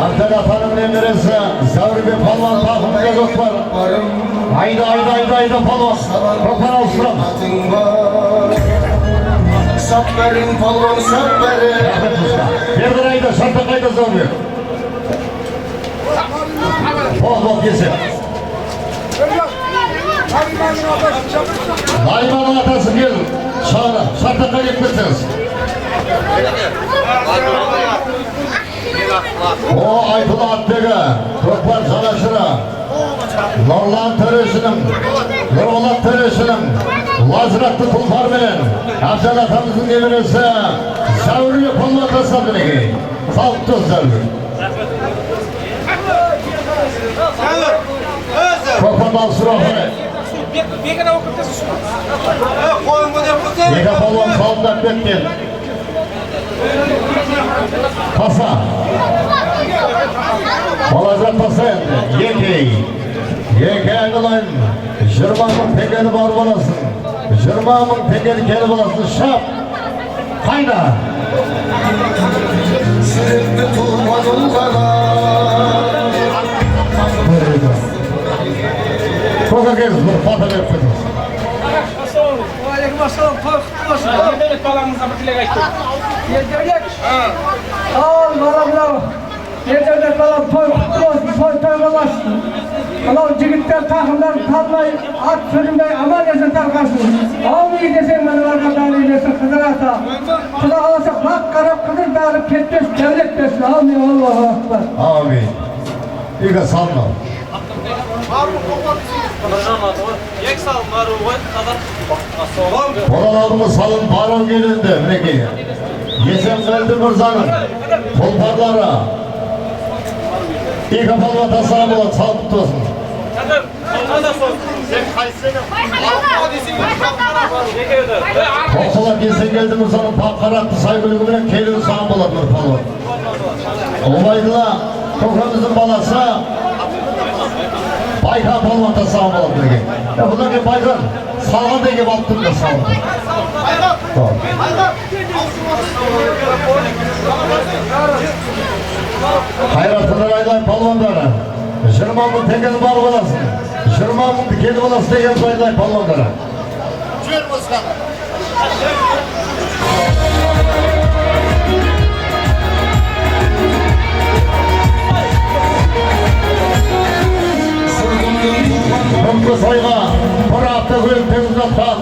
Speaker 2: Ardal atanın emirisi Zavribe Palvan takımda gökler. Ayda Palvan Kopar Avstram.
Speaker 9: Sapların palvan sapları.
Speaker 2: Bir ayda şartta kayda Zavribe. Bol kesin. Nayman'ın atası gel. Şartta kayda etmesiniz. O Aytılı Atbegi, Kökbar Çanaşırı, Nurlan Töresinin, Nurullah Töresinin, Lazıratlı Tulpar bilen, Afzal atamızın emirisi, Zavriye Palvan tasardı ki, sağlık dostlardır. Kökbar'dan Sürahı, Ega Palvan sağlık Atbegi, Pasa. Balazat pasa endi. Yeke aygılayın. 20 ming tekeni bar bolasın. 20 ming tekeni kelip bolasın. Şap. Kayda.
Speaker 9: Sürekli tulmadın bana.
Speaker 2: Koka kez bir pata verip kediniz.
Speaker 8: Aleykümselam. Korkutmasın.
Speaker 7: Devlet balanımıza bir dilek ayttık.
Speaker 8: Devlet. Al balamla. Devlet balam toy başlasın. Alau jigitler takımdan kalmayı at sürünmeyi aman yaşa tarkarsın. Ağabey desen bana arkadaşlar eylesin Kızılata. Kıza alasa bak karab kızıl dağılıp ketmez devlet desin. Ağabey Allah'a akbar.
Speaker 2: Ağabey. İga salma. Oralarımı salın baron gelindi Mekke'ye. Yesenfeldi Mirza'nın Tulparlara İga Palvan tasarım olan sağlık olsun. Okula gelsen geldi Mirza'nın pakkaratlı saygılı bilen keylini sağım olan Palvan. Olaydılar toprağımızın balası Baykan Palvan tasarım olan Mekke'ye. Ya bundan ki Baykan salgın dege baktım da salgın. Hayratını aylan palvandara. 20 ming tekeni bar bolasın. 20 ming tekeni bolasın degen aylan palvandara.
Speaker 9: Jür başkanım.
Speaker 2: Kımkı soyga bir hafta koyup temiz atkan.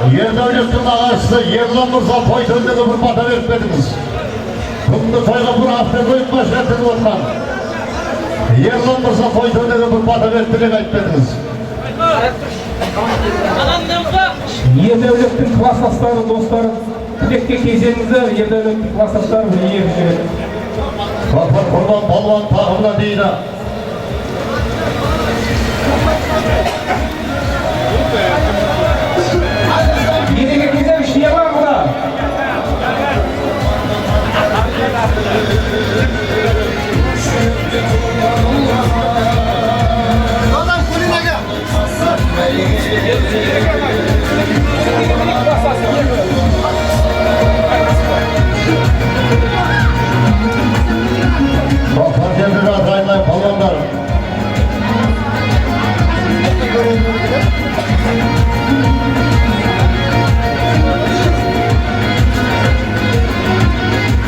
Speaker 2: Erdevlet'in ağaçsı Yerlan Mırza toy töndeki bir bata vermediniz. Kımkı soyga bir hafta koyup başlattınız atkan. Yerlan Mırza toy töndeki bir bata vermediniz aytmediniz.
Speaker 5: Erdevlet'in klasastары, dostları, тілекке кезеңіңіздер, Erdevlet'in klasastары бір егі жүреді.
Speaker 2: Kapar Kurban Palvan takımına değil.
Speaker 5: Едеге кезең ішіне бар бұда.
Speaker 9: Adam kulübege.
Speaker 2: Kapar kendine adaylar Palvanlar.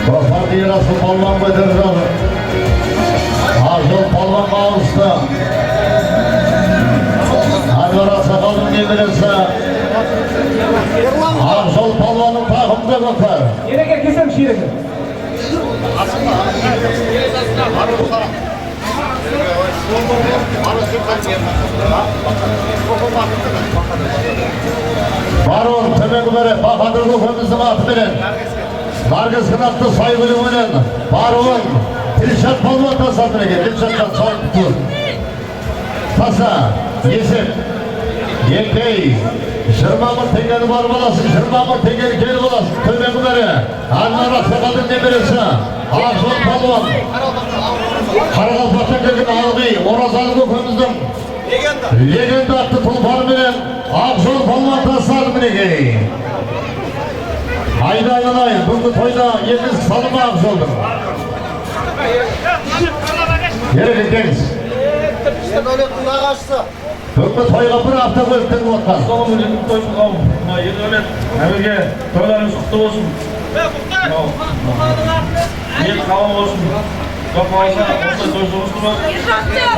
Speaker 2: Kapar dirası Palvan Bedircan. Arjol Palvan bağlısı. Anvara Sakal'ın demirisi. Arjol Palvan'ın takımda Kapar.
Speaker 5: Едеге кезең шерегі.
Speaker 2: Barun Tömekubere Bahadır Kökümüzün atı bilen Nargız Kınatlı saygılı bilen Barun Dilşat Palvan tasatına gel Dilşat'tan soy tutur Tasa Yesip Yenkey Şırmamın tengeli var balası Şırmamın tengeli gel balası Tömekubere Anlara sakaldın ne birisi Ağaçlı Palvan Karakalpak'tan gelin ağabey Orazalı Kökümüzün Legenda attı tulparı bilen Akşol Palvan tasarı minekey Haydi aylanay, bugün toyda yediz salımı Akşol'dur Yere gideriz
Speaker 9: Sen öyle kulağı açsa.
Speaker 2: Bugün toyga bir hafta bölükten ulatkan
Speaker 6: Soğuk öğretim toysun kavum. Yedi öğret. Hemeге toylarınız kutlu olsun. Niyet kavum olsun. Yok olsa olsa toysunuzdu mu?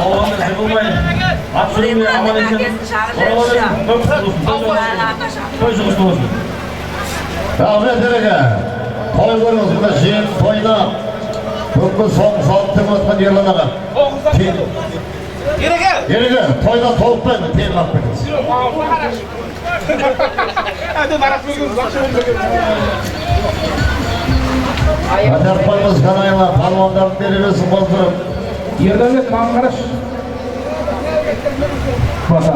Speaker 6: Allah'ını sıkılmayın. At sürümü aman için. Oraları çok kutlu olsun. Toysunuzdu olsun.
Speaker 2: Rahmet erege Toy görüyoruz burada şeyin toyda Bugün son sağlıktan atkan yerlanaga Yerege toyda toluklayın Teyin bakmayınız Acar koymaz kanayla palvandan beriyorsun bozdurup
Speaker 5: Yerden Ankara. Basa.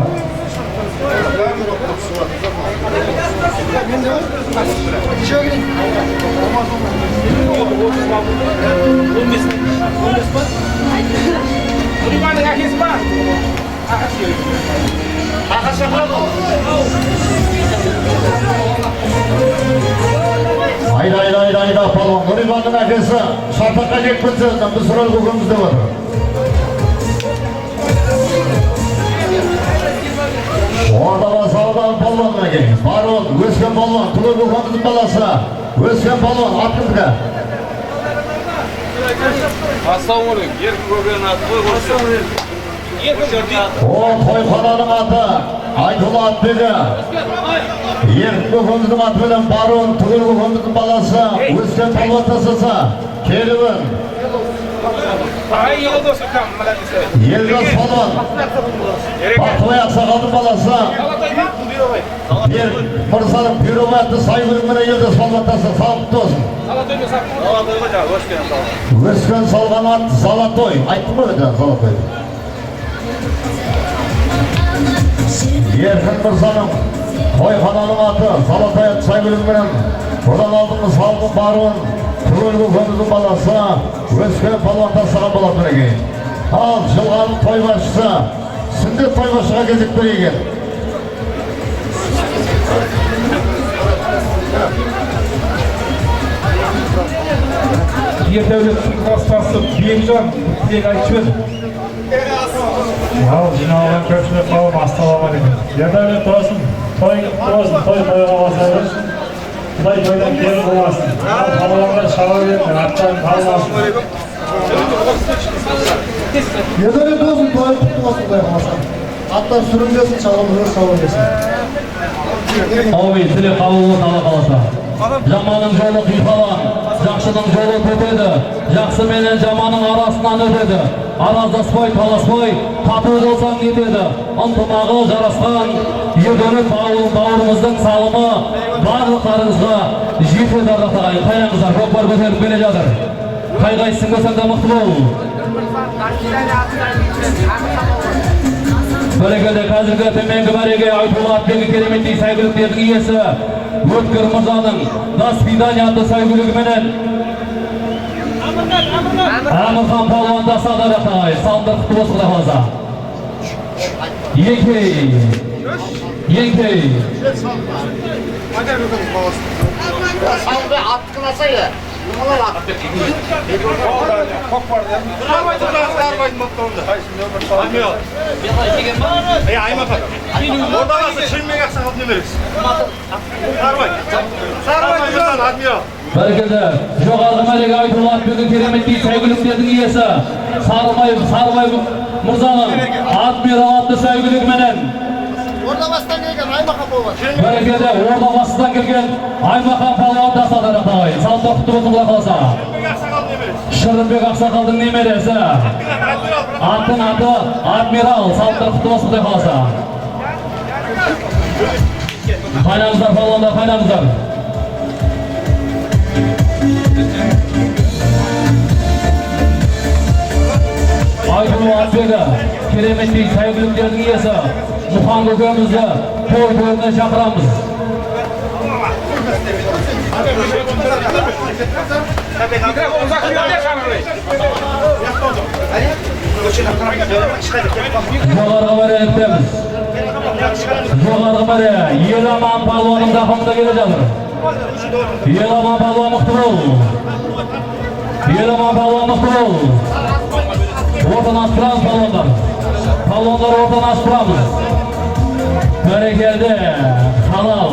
Speaker 2: Hayda palvan Nuriban'ın akesi Şartak'a yekmetsizden bir sıra hukukumuzda var Orada basaldan palvanına gelin Barun, Özken palvan, Tulu hukukumuzun balası Özken palvan, hakkındığa
Speaker 4: Assalamualaikum. Yer göbeğin atı koy koşuyor.
Speaker 2: O toyxonanın adı Aytula Atbegi Yer hukukumuzun atı bilen Barun, Tulu hukukumuzun balası Özken palvan tasası Kelivin Yelgaz palvan Bakıvay Aksakal'ın balası Bir Mırsal'ın pürüvatı saygılımına Yelgaz palvan tasası sağlıklı olsun Özken salgan at Salatoy Ayttın mı öyle Salatoy Yerkin Mırsal'ın toyxonanın atı Salatoy saygılımına Buradan aldığımız halkın barın Tugul hukukumuzun balası Özken palvan tasarı bolatına gelin Al Жылғanın toy başçısı Sündet toy başçıға кезек берейік
Speaker 5: Ердәулет кластасы Бекжан тілек айтып еді. Ал жиналған көпшілік қауым ассалаумағалейкум. Ердәулет болсын, той тойға басады. Құдай тойдан кері болмасын. Ал қалаларға шала беретін, аттан қалмасын.
Speaker 9: Ердәулет болсын, той құтты болсын Құдай қаласа. Аттар сүрінбесін, шалым өр шалым бесін.
Speaker 10: Ауи, тілек қабылы тала қаласа. Жаманның жолы қиқалан, жақшының жолы төтеді. Жақсы менен жаманның арасынан өтеді. Араздаспай, таласпай, тату болсаң кетеді. Ынтымағы жарасқан, Ердәулет бауырымыздың салымы барлықтарыңызға жетеді ардақтағай. Қаяңыздар, көкпар көтеріп келе жатыр. Қай-қайсың көсең де мықты бол. Бәрекелді қазіргі төменгі мәреге Айтулы Атбегі кереметтей сәйгүліктердің иесі Өткір Мырзаның «Наспидания» атты сәйгүлігіменен Амырхан палуан да садар атағай салымдар құтты болсын Құдай қаласа. Еңкей
Speaker 9: Салды атты қыласайы. Жұмалар атты.
Speaker 10: Бәрекелді жоғарғы мәреге Айтулы Атбегі кереметтей сәйгүліктердің иесі Сарыбай Мырзаның Адмирал атты сәйгүлігіменен
Speaker 9: Ордабасыдан келген Аймахан болған.
Speaker 10: Бәрекелді Ордабасыдан келген Аймахан палуан да садар атағай салымдар құтты болсын Құдай қаласа. Шырынбек Ақсақалдың немересі. Аттың аты Адмирал, салттар құтты болсын құдай қаласа. Қайнаңыздар палуандар, қайнаңыздар. Айтулы Атбегі, кереметтей сәйгүліктердің иесі, Мұхан көкемізді той төріне шақырамыз. Жоғарғы мәре өктеміз. Жоғарғы мәре, Еламан палуаның дақымында келе жатыр. Еламан палуан мықты бол. Еламан палуан мықты бол. Ортан аспырамыз палуандар. Палуандар ортан аспырамыз. Бәрекелді, халал.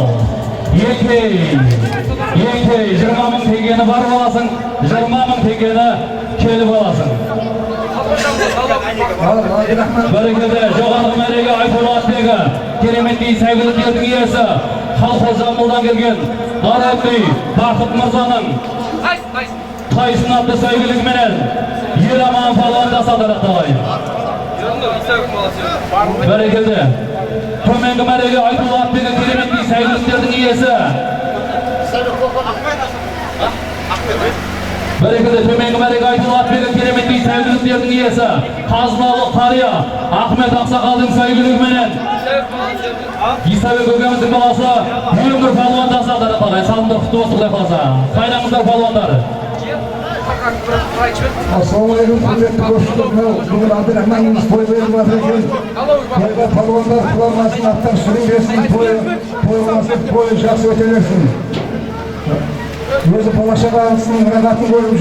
Speaker 10: Екей, 20 мың теңгені барып аласың, 20 мың теңгені келіп аласың. Бәрекелді, жоғарғы мәреге Айтулы Атбегі, кереметтей сәйгүліктердің иесі, Халқы Жамбылдан келген Арабный Бақыт Мырзаның Тайсын атты сәйгүлігіменен Еламан палуанда садырақталайын. Бәрекелді, төменгі мәреге Айтулы Атбегі, кереметтей сәйгүліктердің иесі. Бәрекелді, төменгі мәреге Айтулы Атбегі, кереметтей сәйгүліктердің иесі. Қазыналы қария Ахмет Ақсақалдың сәйгүлігіменен Исабек көкеміздің баласы Өмір палуанда садырақталайын. Салымдар құтты болсын құдай қаласа. Қайнаңыздар палуандар.
Speaker 5: Ассалаумағалейкум, құрметті көршілер. Бүгін Абдырахманымыз той беріп жатыр екен. Тойға палуандар құланмасын, аттар сүрінбесін, тойғасын, тойы жақсы өте берсін. Өзі болашағансын, рағатын көріп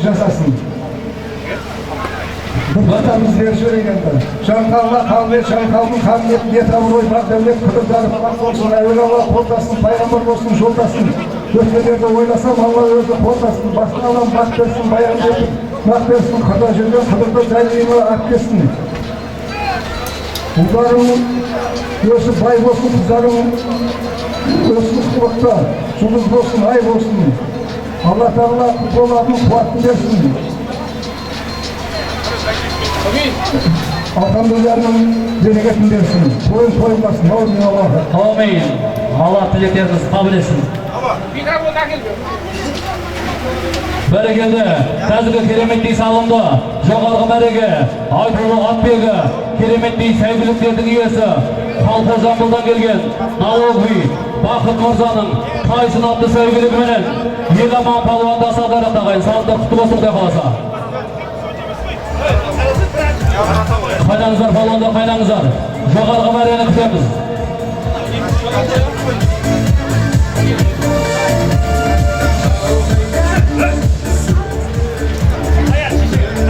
Speaker 5: жасасын. Бұқтамыз берші дегенді. Жанқалға қалмет, жанқалдың қамет, ет абырой, бар дәулет, қыдырдарып, бақ болсын, әуел Алла қолдасын, пайғамбар болсын, жолдасын. Өткендерді ойласам, Алла өзі қолдасын, басын алам, бақ берсін, баян жетіп, бақ берсін, қырда жүрген, қыдырды дәлеймі ақ берсін. Ұлдарың өсіп бай болсын, қыздарың өсіп қылықта, жұлдыз болсын, ай болсын. Алла тағала қолатын қуатын берсін. Алхамдулларының берекетін берсін. Тойын тойынбасын, аумин Аллахы.
Speaker 10: Аумин. Алла тілектеріңіз қабыл етсін. Бәрекелді, қазіргі кереметтей салымды, жоғарғы мәреге Айтулы Атбегі, кереметтей сәйгүліктердің иесі, Халқы Жамбылдан келген Налогви Бақыт Мырзаның Тайсын атты сәйгүлігіменен Еламан палуанда садырақталайын. Салымдар құтты болсын құдай қаласа. Қайнаңыздар палуандар, қайнаңыздар. Жоғарғы мәрені күтеміз.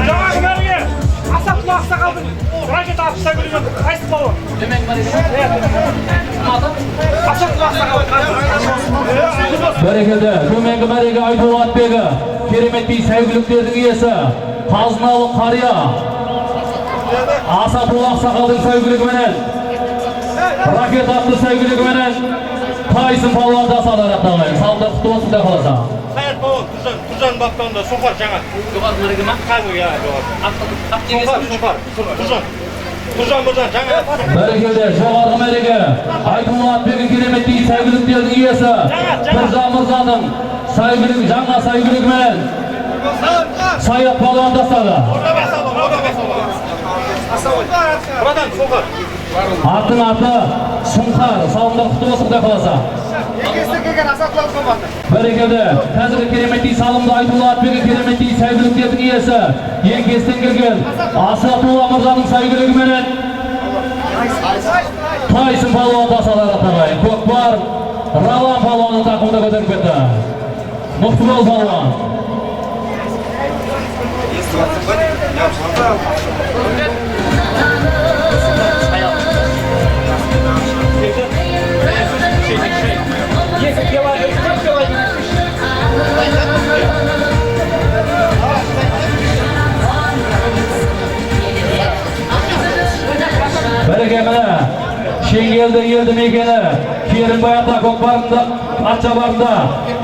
Speaker 11: Жоғарғы мәреге Асатұлы Ақсақалдың ракета атып сәйгүлігімен қайсы палуан? Асатұлы Ақсақал.
Speaker 10: Бәрекелді, төменгі мәреге Айтулы Атбегі, кереметтей сәйгүліктердің иесі, Қазыналы қария Асатұлы Ақсақалдың сәйгүлігіменен, ракета атты сәйгүлігіменен Тайсын палуанда садырақталайын. Салымдар құтты болсын құдай қаласа.
Speaker 4: Қайыр пауын, Тұржан баптауында сұңқар жаңа.
Speaker 10: Жоғарғы мәреге ма?
Speaker 4: Қазір, иә, сұңқар. Тұржан Мырзан жаңа.
Speaker 10: Бәрекелді, жоғарғы мәреге Айтулы Атбегі, кереметтей сәйгүліктердің иесі, Тұржан Мырзаның жаңа сәйгүлігімен Саят палуанда сады.
Speaker 4: Бұрадан сұңқар.
Speaker 10: Аттың аты Сұңқар. Салымдар құтты болсын құдай қаласа. Бәрекелді, қазіргі кереметтей салымды Айтулы Атбегі, кереметтей сәйгүліктердің иесі, Еңкестен келген Асатулла Мырзаның сәйгүлігіменен Тайсын палуанда садырақталайын. Көкпар Ралан палуанның тақымында көтеріп кетті. Мықты бол палуан. Бәрекелді, Шеңгелді елді мекені Керімбай ата көкпарында, Атшабарында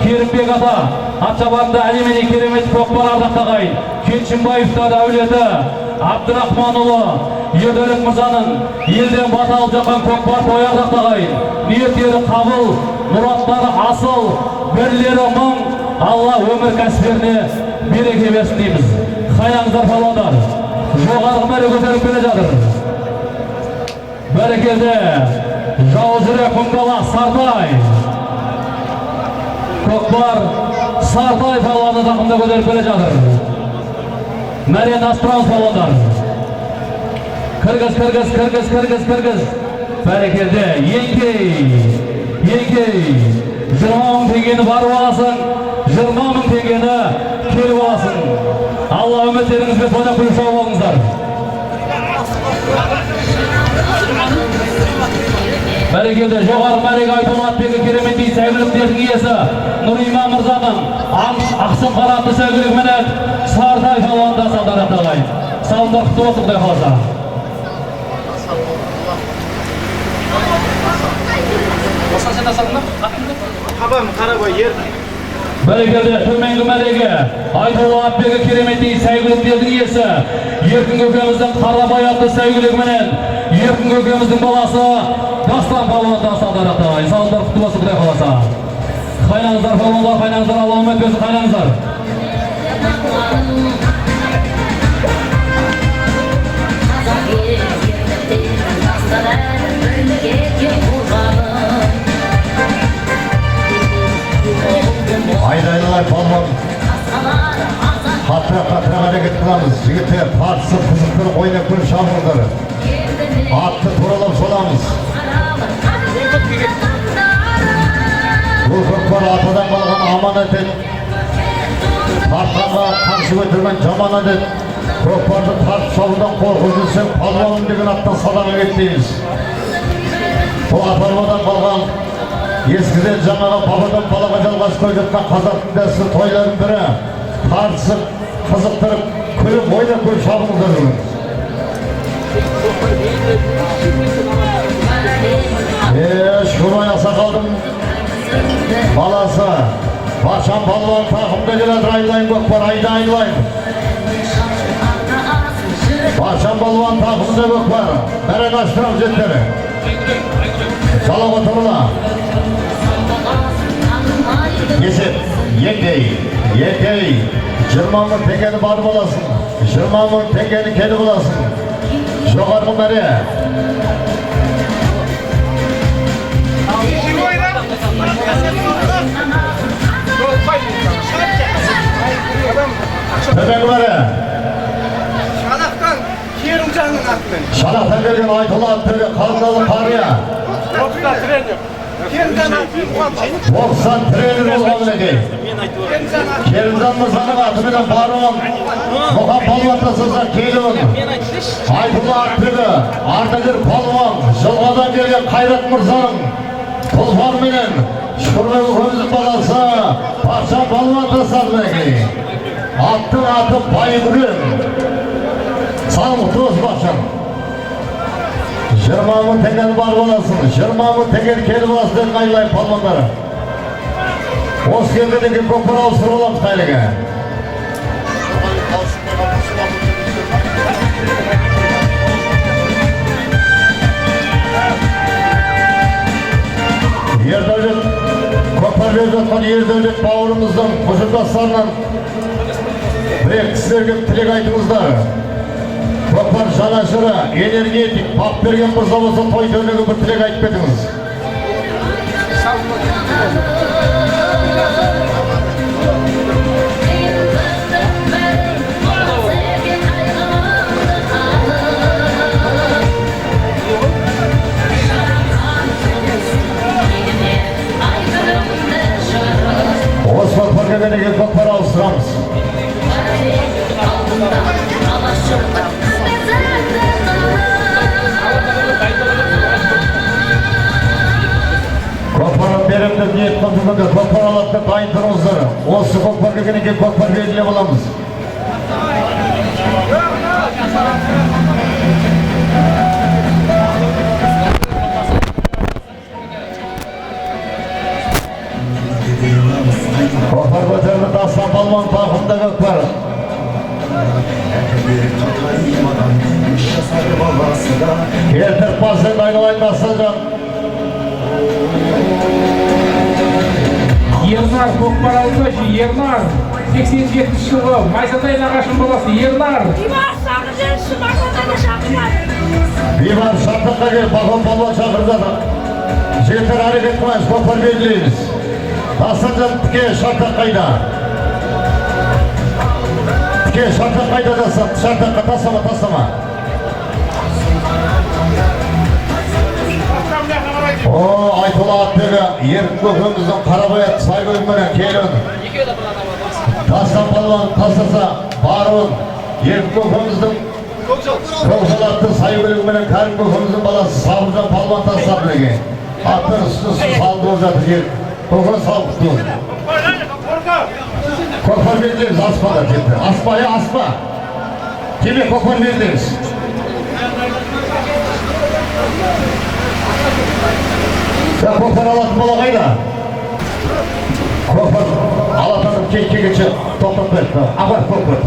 Speaker 10: Керімбек ата Атшабарында әлемені керемет көкпар ардақтағай Келшімбаевта дәулеті Абдырахманұлы Ердәулет мырзаның елден батал жаққан көкпар той ардақтағай ниеттері қабыл, мұраттары асыл, бірлері мың. Алла өмір кәсіптеріне береке берсін дейміз. Қайраңыздар палуандар, жоғарғы мәре көтеріп келе жатыр. Бәрекелді жау жүрек мұңдала Сартай. Көкпар Сартай палуаны тақымда көтеріп келе жатыр. Мәрен Астранс палуандар. Кіргіз. Бәрекелді еңкей. 20 мың теңгені барып аласың, 20 мың теңгені келіп аласың. Алла үміттеріңізбен тойда күліп шауып алыңыздар. Бәрекелді жоғары мәреге айтылған атбегі кереметтей сәйгіліктердің иесі Нұрима мырзаның ақсын қаратты сәйгілігіменен Сартай палуанында салдар аталайын. Салдар құтты болсын Құдай қаласа. Бәрекелді төменгі мәреге айтылған атбегі кереметтей сәйгіліктердің иесі Еркін көкеміздің Қарабай атты сәйгілігіменен Еркін көкеміздің баласы Дастан палуанында салдар аталайын. Салдар құтты болсын Құдай қаласа. Қайнаңыздар палуандар, қайнаңыздар, Алла үміт берсін, қайнаңыздар.
Speaker 2: Айдайлар палуан қатыра әрекет қыламыз. Жігіттер тартысып қызықтырып ойнап көріп шабыңыздар. Атты туралап соламыз. Бұл көкпар атадан қалған аманат еді. Тартқанға қамшы көтерген жаманат еді. Көкпарды тартып шабудан қорқып жүрсең палуаным деген аттан садаға кетпейміз. Бұл атарбадан қалған ескіден жаңаға бабадан балаға жалғас келе жатқан қазақтың дәстүрлі тойлардың бірі. Тартысып, қызықтырып, күліп ойнап көріп шабыңыздар жүрміз. Шүрмай Ақсақалдың баласы Башан палуан тақымда келеді. Айналайын көкпар, айналайын. Башан палуан тақымда көкпар. Бәрек аштырам жеттері. Жалауға тұрыла. Есеп, еңдей. 20 мың теңгені барып аласың. 20 мың теңгені келіп аласың. Жоғарғы мәре. Төменгі мәре.
Speaker 11: Шанақтан Керімжанның атымен.
Speaker 2: Шанақтан келген айтылы аттығы қалдалы қария.
Speaker 11: 30 тренер. Керімжан атымен қуамшайын.
Speaker 2: 90 тренер болған екен. Керімжан мырзаның атыменен баруын Мұқан палуан тасыса келуін. Айтылы аттығы ардагер палуан жылғадан келген Қайрат мырзаның тұлпарменен Шүрмей көздің баласы Башан палуан тасады екен. Аттың аты Байгүрен. Салмық тұрыз Башан. 20 мың теңгені барып аласың. 20 мың теңгені келіп аласың деген айналайын палуандары. Осы келгенде көкпар ауыстырып аламыз қайлығы. Ердәулет көкпар беріп жатқан Ердәулет бауырымыздың ұжымдастарынан бір кісілерге тілек айтыңыздар. Көкпар жанашыры, энергетик, бақ берген мырза болса той төнегі бір тілек айтып кетіңіз. Осы көкпарға келген көкпар ауыстырамыз. Көкпарын беремді ниет қылдығында көкпар алатты дайын тұрыңыздар. Осы көкпар келгенге көкпар белгілеп аламыз. Көкпар көтеріліп Дастан Палуан тақымда көкпар. Келтіріп басын айналайын Дастан.
Speaker 11: Ернар көкпар алдышы, Ернар 87 жылғы Майсатай нағашының баласы Ернар.
Speaker 2: Бейбар шаттыққа кел, Бақон Палуан шақырды. Жігіттер әрекет қылайыз, көкпар белгілейміз. Дастан тіке шаттық қайда. Тіке шаттық қайда Дастан, шаттыққа тасама. Айтылы аттығы еркін көкеміздің қарабаят сай бөлімінен келін. Дастан Палуан тастаса баруын еркін көкеміздің көкжалатты сай бөлімінен кәрім көкеміздің баласы Сабыржан Палуан тастап білеген. Аттың үсті салды болып жатыр ер. Көкем салып тұр. Көкпар бердіңіз аспада жетті. Аспа. Кеме көкпар бердіңіз. Көкпар алатын бола қайда? Көкпар алатанып кекече тоқтап берді. Ағар көкпар.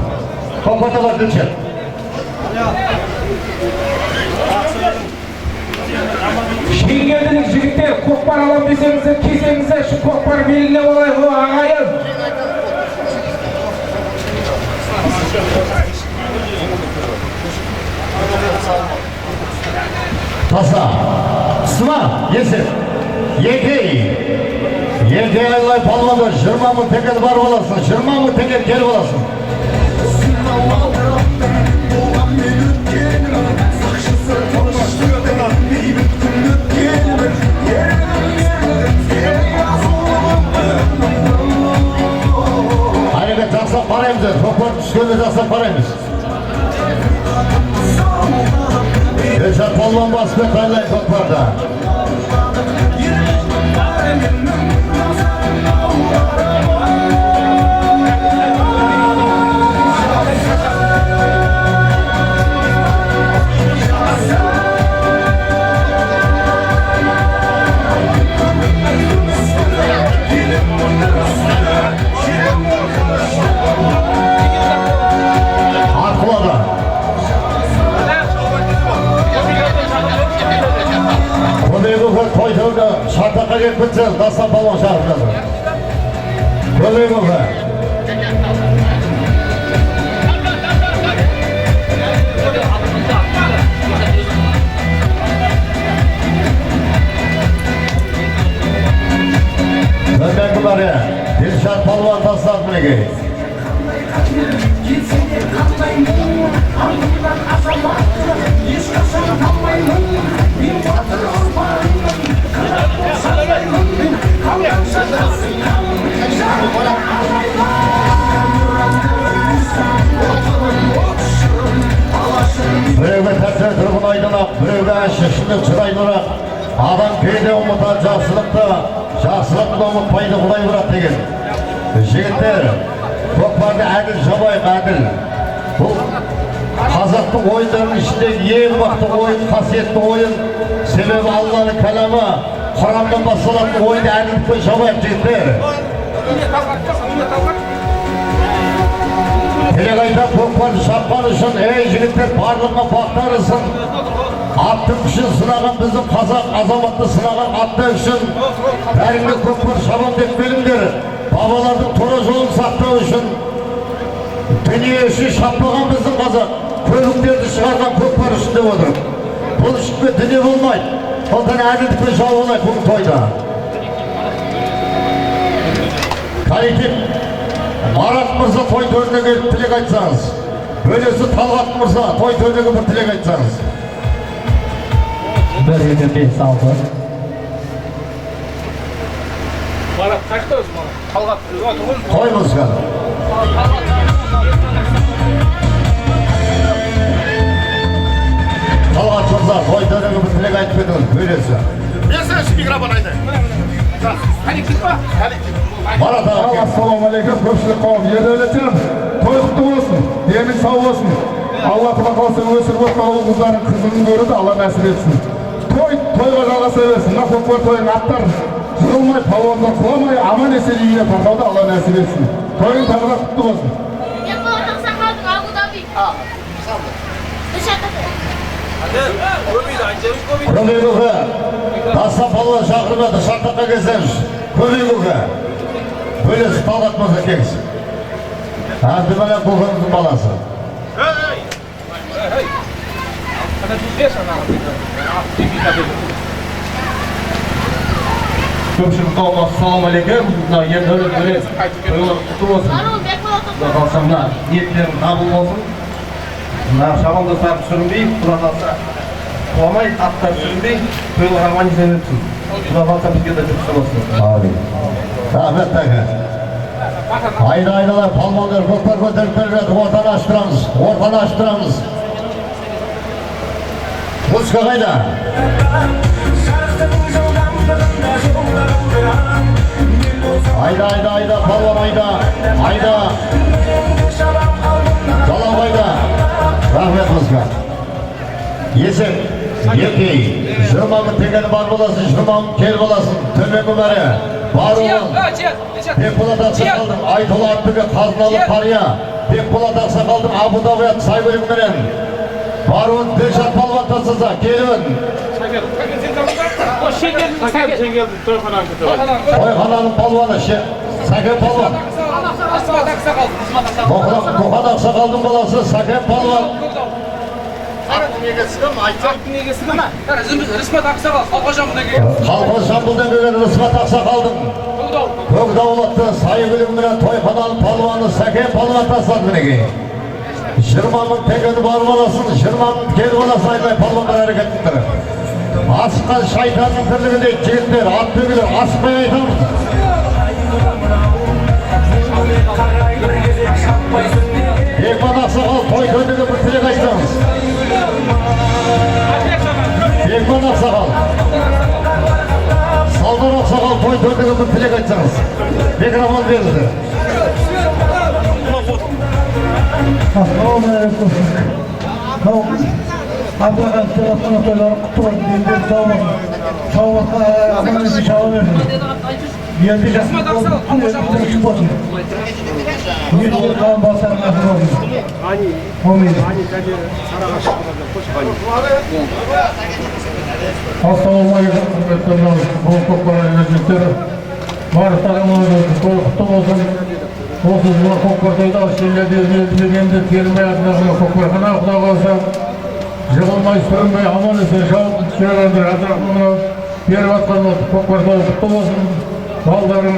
Speaker 2: Көкпарда бар дүнше.
Speaker 11: Шеңгелдіңіз жігіттер, көкпар алам десеңіздер, кесеңіздер, шу көкпар белгілеп олай, о ағайын.
Speaker 2: Таса, сына, есіп, екей айлай палуанды 20 мың теңгені бар боласың, 20 мың теңгені кел боласың. Әрекет жақсап қараймыз, көкпар түскенде жақсап қараймыз. Елшат Палуан баспен қайлай көкпарда. Шартаққа келіп бітсен, Дастан Палуан шағып жатыр. Көмек олға. Көмек бұлары, Елшат Палуан тастап мінеге. Біреуге тәттен тұрғын айдынақ, біреуге әшішінен шырайынырақ. Адам кейде ұмытар жақсылықты ұмытпайды құдай бұрат деген. Жігіттер, көкпарды әділ жабайық әділ. Бұл қазақтың ойындарының ішіндегі ең мықты ойын, қасиетті ойын. Себебі Алланың кәламы Құраннан басталатын ойынды әділдікпен жабайық жігіттер. Телеғайда көкпарды шапқан үшін, ей жігіттер барлығына бақтарысын. Аттың үшін сынаған біздің қазақ азаматты сынаған атты үшін бәріңді көкпар шабан деп беліңдер. Бабалардың тура жолын сақтау үшін дүние үшін шаппаған біздің қазақ көліктерді шығарған көкпар үшін деп отыр. Бұл үшінге дүние болмайды. Қолдан әділдікпен жауылайық бұл тойда. Коллектив Марат мырза той төріне келіп тілек айтсаңыз. Бөлесі Талғат мырза той төріне бір тілек айтсаңыз.
Speaker 10: 1-2-5-6
Speaker 11: Марат қашты өзі Марат? Талғат
Speaker 2: той музыканы. Талғат мырза той төріне бір тілек айтып кетіңіз. Бөлесі.
Speaker 3: Мен сен үшін микрофон айтайын. Коллектив па? Коллектив.
Speaker 2: Марат аға.
Speaker 5: Ассалаумағалейкум, көпшілік қауым. Ердәулетжан, той құтты болсын, денің сау болсын. Алла қаласа өсіріп отқан ұл қыздардың қызығын көруді Алла нәсіп етсін. Тойға жалғаса берсін. Мына көкпар тойын аттар жығылмай, палуандар құламай, аман есен үйіне тартауды Алла нәсіп етсін.
Speaker 3: Toyun tağına kutlu olsun.
Speaker 2: Көмегігі таса палуан шақырмады шақтаққа келсеңіз көмегігі бөлесі талғатмаса кеңіз әбдімәлі көкеміздің баласы
Speaker 6: Көпшілік қауымға ассалаумағалейкум. Мына ердәулет төре тойлар құтты болсын. Құда қалса мына ниеттерің қабыл болсын. Мына шабандастар сүрінбей, құда қалса құламай, аттар сүрінбей, тойлар аман-есен өтсін. Құда қалса бізге де жүрісі болсын.
Speaker 2: Амин. Рахмет тәке. Айналай палмандар көкпар көтеріп келеді. Ортаны аштырамыз. Ортаны аштырамыз. Музыка қайда? Ayda palvan ayda Çalan ayda Rahmet Mızga Yesek Yekey Şırmamın tekeni bar bolasın Şırmamın kel bolasın Tömemi bari Bar olun Pek Polat Aksakaldım Aytola Attıgı Kaznalı Parya Pek Polat Aksakaldım Abu Dhabi'ye say bölümlerin Bar olun Dilşat palvan tasıza Gelin Toyxananın palvanı Saket palvan Kokan Aksakal'dın balası Saket palvan Kalkon Şambul'dan gelen Rısmat Aksakal'dın Kökdavlat'ta sayı bölümüne Toyxananın palvanı Saket palvan tasladı bine Şırmamın tekeni barbalasın Şırmamın gel balasın ayday palvanlar hareketlidir Asıkan şeytanın tırlığında ciltler, at dögülür, asmaya aytamız. Bekman Aksakal, toy köndüğü bir tilek açtınız. Bekman Aksakal. Saldar Aksakal, toy köndüğü bir tilek açtınız. Mikrofon verildi.
Speaker 5: Assalamualaikum. Abdurrahman telefonu koyuyor, kutu var, bildiğin sağlam. Sağlamda amanesi sağlam versin. Geldi de, o küçük olsun. Yürüyün kalan basarın nasıl olsun. Olmayın. Assalamualaikum. Bu koklara yöneticileri. Barış takımımızın kutu olsun. Olsuz bu koklardaydı, şillediğimizde kelime yapmasına koklarına kuda kalsa. Жығылмай сүрінбей аман есен шауып сүйрендір Абдрахманов беріп атқан көкпарда құтты болсын балдарың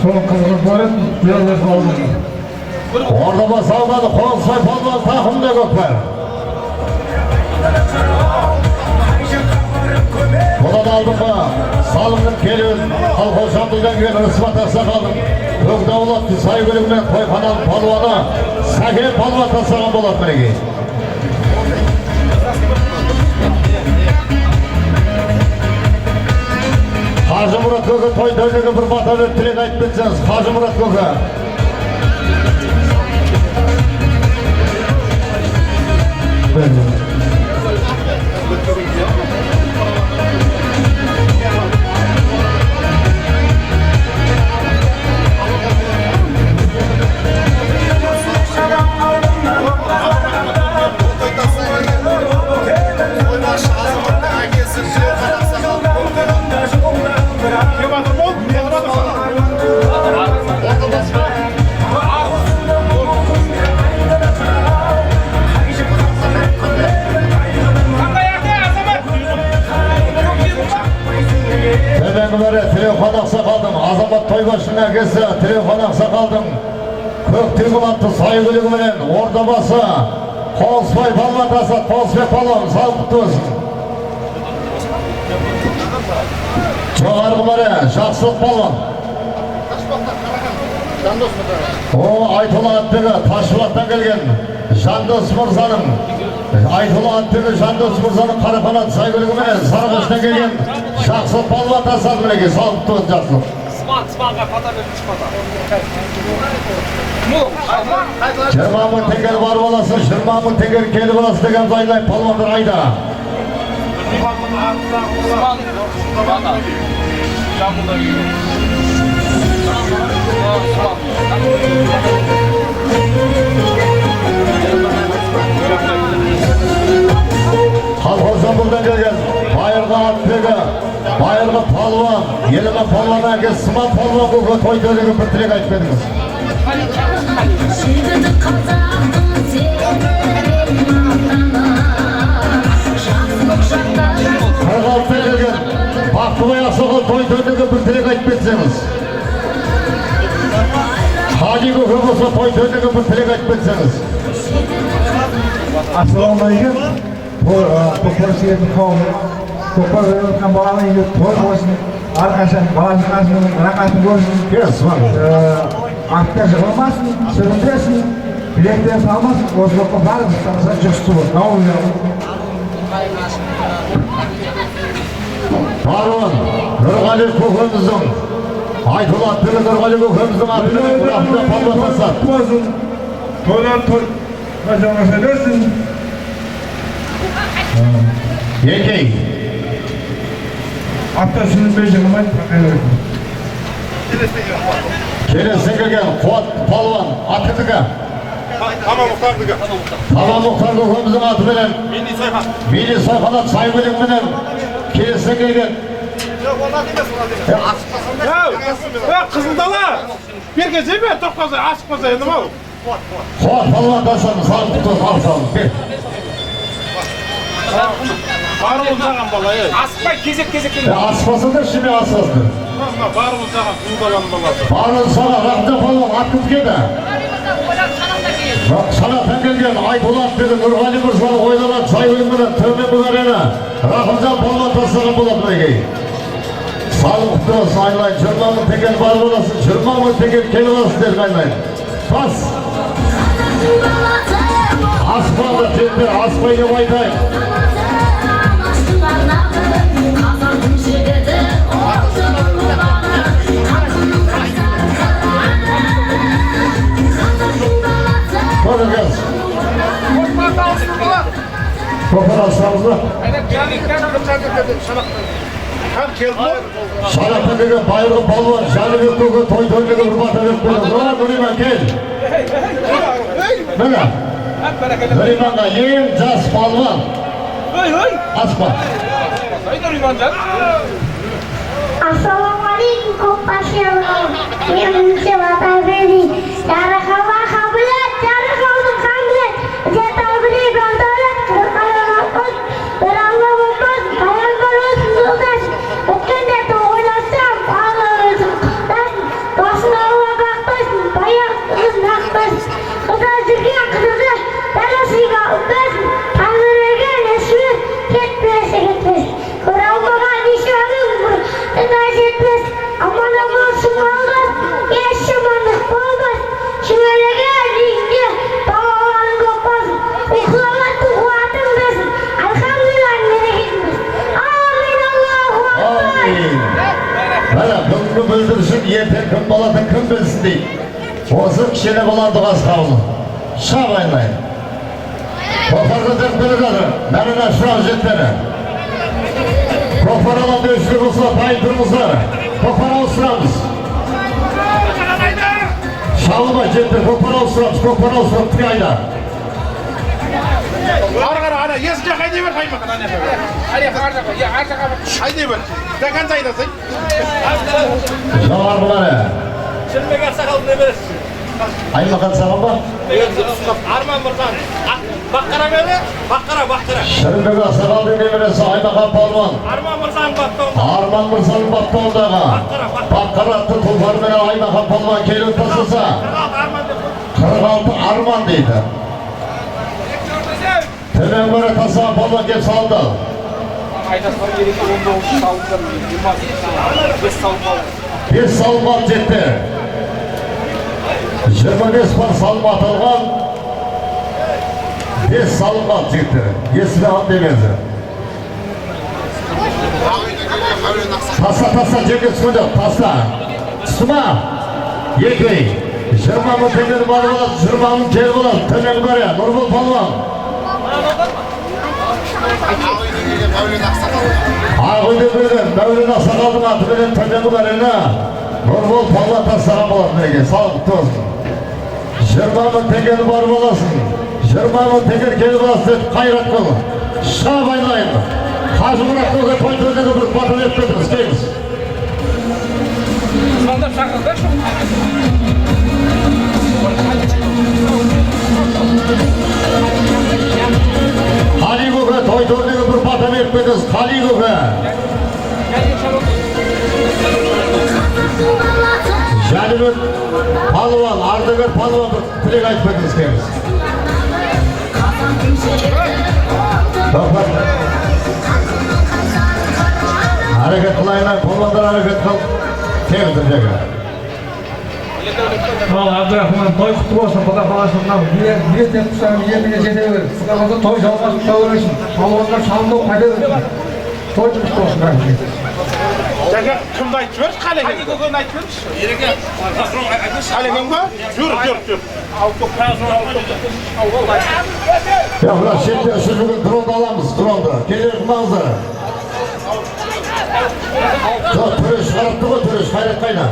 Speaker 5: соның қызығын көріп жүре берсін алдын
Speaker 2: Orada salmadı Қонысбай палван тақымда көкпар Бұдан алдыңғы салымның келуін Қалқон Шамбылдан келген Рысмат Ақсақалдың Көкдауылатты сай бөлігімен Тойхананың палуаны Сәкен палуан тастаған болады мінеке Қажы Мұрат көке той дәулігі бір баталы тілек айтып кетсеңіз Қажы Мұрат көке Telefon Aksakal'dım, Azamat Toybaşı'nın herkese Telefon Aksakal'dım. Köktürgülatlı sayı bölümünden orada bası Қонысбай Palvat Asat, Қонысбай Palvan, sağ kutlu olsun. Çoğarғы bari, Жақсылық Palvan. O Aytola Attıgı, Taşbulat'tan gelgen Жандос Mırza'nın Aytola Attıgı, Жандос Mırza'nın Karakanat sayı bölümünden Sarıqış'tan gelgen Жақсылық Palvat Asat bilegi, sağ kutlu olsun Жақсылық. Şırmamın teker var olasın, Şırmamın teker kelip olası degen zaylay palvandır ayda. Kolxozdan buradan gelgen Bayırga Atbega, Bayırga Palvan, Yelime Palvan ake Sıman Palvan bu toy dönüğü bir tilek aytmadınız. Kırgalt'a gelgen Baktıbay Asok'a toy dönüğü bir tilek aytmadınız. Hacı Kuhumuz'a toy dönüğü bir tilek aytmadınız.
Speaker 5: Assalomu alaykum. Ko'par suyatli qavmi. Ko'par o'tgan bolaning uyida to'y bo'lsin. Arkadaşlar balasının rakatını görsün.
Speaker 2: Yes, var.
Speaker 5: Arkadaşlar olmasın, süründesin. Bilekten salmasın. Ozlukla varım. Sanırsa cüstü var. Ne oluyor?
Speaker 2: Barvan, Nurgali Kuhumuz'un Aytullah Dili Nurgali Kuhumuz'un adını kulağında patlatasın.
Speaker 5: Olsun. Toylar toy. Kaçaması versin.
Speaker 2: Yekey.
Speaker 5: Hatta sürünmeyeceğim ama
Speaker 2: Kelesi gelgen Kuat Palvan Atıdıga.
Speaker 4: Tamam muhtardıga.
Speaker 2: Tamam Muhtar Kuhumuz'un adı bilen Milli Sayfalar Sayfılık bilen Kelesi gelgen
Speaker 4: Ya Kızıldala. Bir gece mi? Tokazı açık masa yanıma al.
Speaker 2: Kuat Palvan taşlarını sağlık tutun alsalım.
Speaker 4: Var olacağım balayı.
Speaker 11: Asfay kezek
Speaker 2: Asfasıdır şimdi asfasıdır.
Speaker 4: Var olacağım Kızıldalan balası.
Speaker 2: Barın sana Rahmet Palvan akıp gede. Sanattan gelgen Aytullah dedi Nurgali Mırsal oylanan sayılımını tövbe bularına Rahimcan Palvan tasarım bulatına giyin. Sağlıklı olsun aylayın. Çırmamın tekel var olasın. Çırmamın tekel kel olasın der kaynayın. Bas. Asfalda tepki. Asfayı baytayım. Hadi gelsin. Kopar aslanızla. Şarapta dedi bayırğı balvan, şarapta koku, toy toyluğu hırmata verip Zora Nuriman gel. Böyle. Nuriman'da yeğen caz balvan. Asma.
Speaker 12: Assalamualaikum kompasyon. Indonesia Bapak Beri. Cara kawan kabinet, cara kawan kabinet. Jatah beri bantalan berkalaman. Berangga bebas, bayang terus lunas. Bukan itu ulasam, palas. Dan pasna wabaktas, bayang terus naktas. Kita juga kerja, dalam siga ubas. Pangerega nesur, ketpes. Kurang makan di sana. Nazipes, aman aman sumalas, yaşamadık olmaz. Şöyle geldiğinde bağlan kopaz, uklama tuğatın desin. Elhamdülillah nereye gitmez. Amin Allahu Akbar.
Speaker 2: Amin. Böyle kımını bildirsin, yeter kım balatın kım bilsin deyip. Olsun kişine balan duası kavlu. Şabaylayın. Koparda dörtleri kadı, benimle şu an jetleri. Koparalan dövüşlüğümüzle payıntımızla kopara usramız. Şalıma cepte kopara usramız, kopara usramız tiyayla.
Speaker 4: Argara ana yazıca haydi ver haymakın anne. Hadi ya arka haydi ver. Dekan saydasın.
Speaker 2: Şalar bunları.
Speaker 4: Şimdi gel sakal ne verirsin?
Speaker 2: Aymakan sakal mı?
Speaker 4: Arman buradan. Bakkara veri, bakkara.
Speaker 2: Şırımbega sakal dinlemiresi Aymakan Palvan.
Speaker 4: Arman buradan battı.
Speaker 2: Arman Mırsal Battıoğlu'na. Bakkara tutulvar veren Aymakan Palvan kelin tasısa. 46 Arman deydi. Temen göre tasığa Palvan gel saldı.
Speaker 11: Aynasından gerekli 19 sağlıklar, 5 sağlıklar.
Speaker 2: 5 salmat jetti. 25 par salmat algan. 5 salmat jetti. Esine ham demezi. Tasa jenge çıkınca tasa. Sıma. Yekey. 20 temen var olar, 20 kel olar. Temen var ya, Nurbul Palvan. Ağıydı bildim, Mevlid Aksakal'ın adı bilen temeni var ene. Нұрбол палуан тастаған болатын екен, сау құтты болсын. 20 мың теңгені барып аласың. 20 мың теңгені келіп аласың деді, қайрат қыл. Шап айналайын. Қажы Мұрат Көке той төрдегі бір батыр еп кетіңіз, келіңіз.
Speaker 11: Звондап шақырыңдаршы.
Speaker 2: Қали Көке той төрдегі бір батыр еп кетіңіз, Қали Көке. Жәнібек палуан, ардагер палуан бір тілек айтып кетіңіз, келіңіз. Әрекет қылайынан, палуандар әрекет қыл, келіңдір жеге.
Speaker 11: Абдрахман, той құтты болсын, құда қаласын, билет деп тұсағын еліне жете бер. Құда қаласын, той жалғасын тауыр үшін, палуандар шалындау қайда берсін. Той жұмыс болсын, бәрі.
Speaker 3: Жәке, кімді айтып жіберші, Қалекең? Қалекең айтып жіберші. Ереке, Қалекең ба? Жүр.
Speaker 2: Ya biraz şekilde şu bugün dronda alamız, dronda. Gelir kılmazlar. Çok türüş, kalıptı mı türüş, hayret kayna.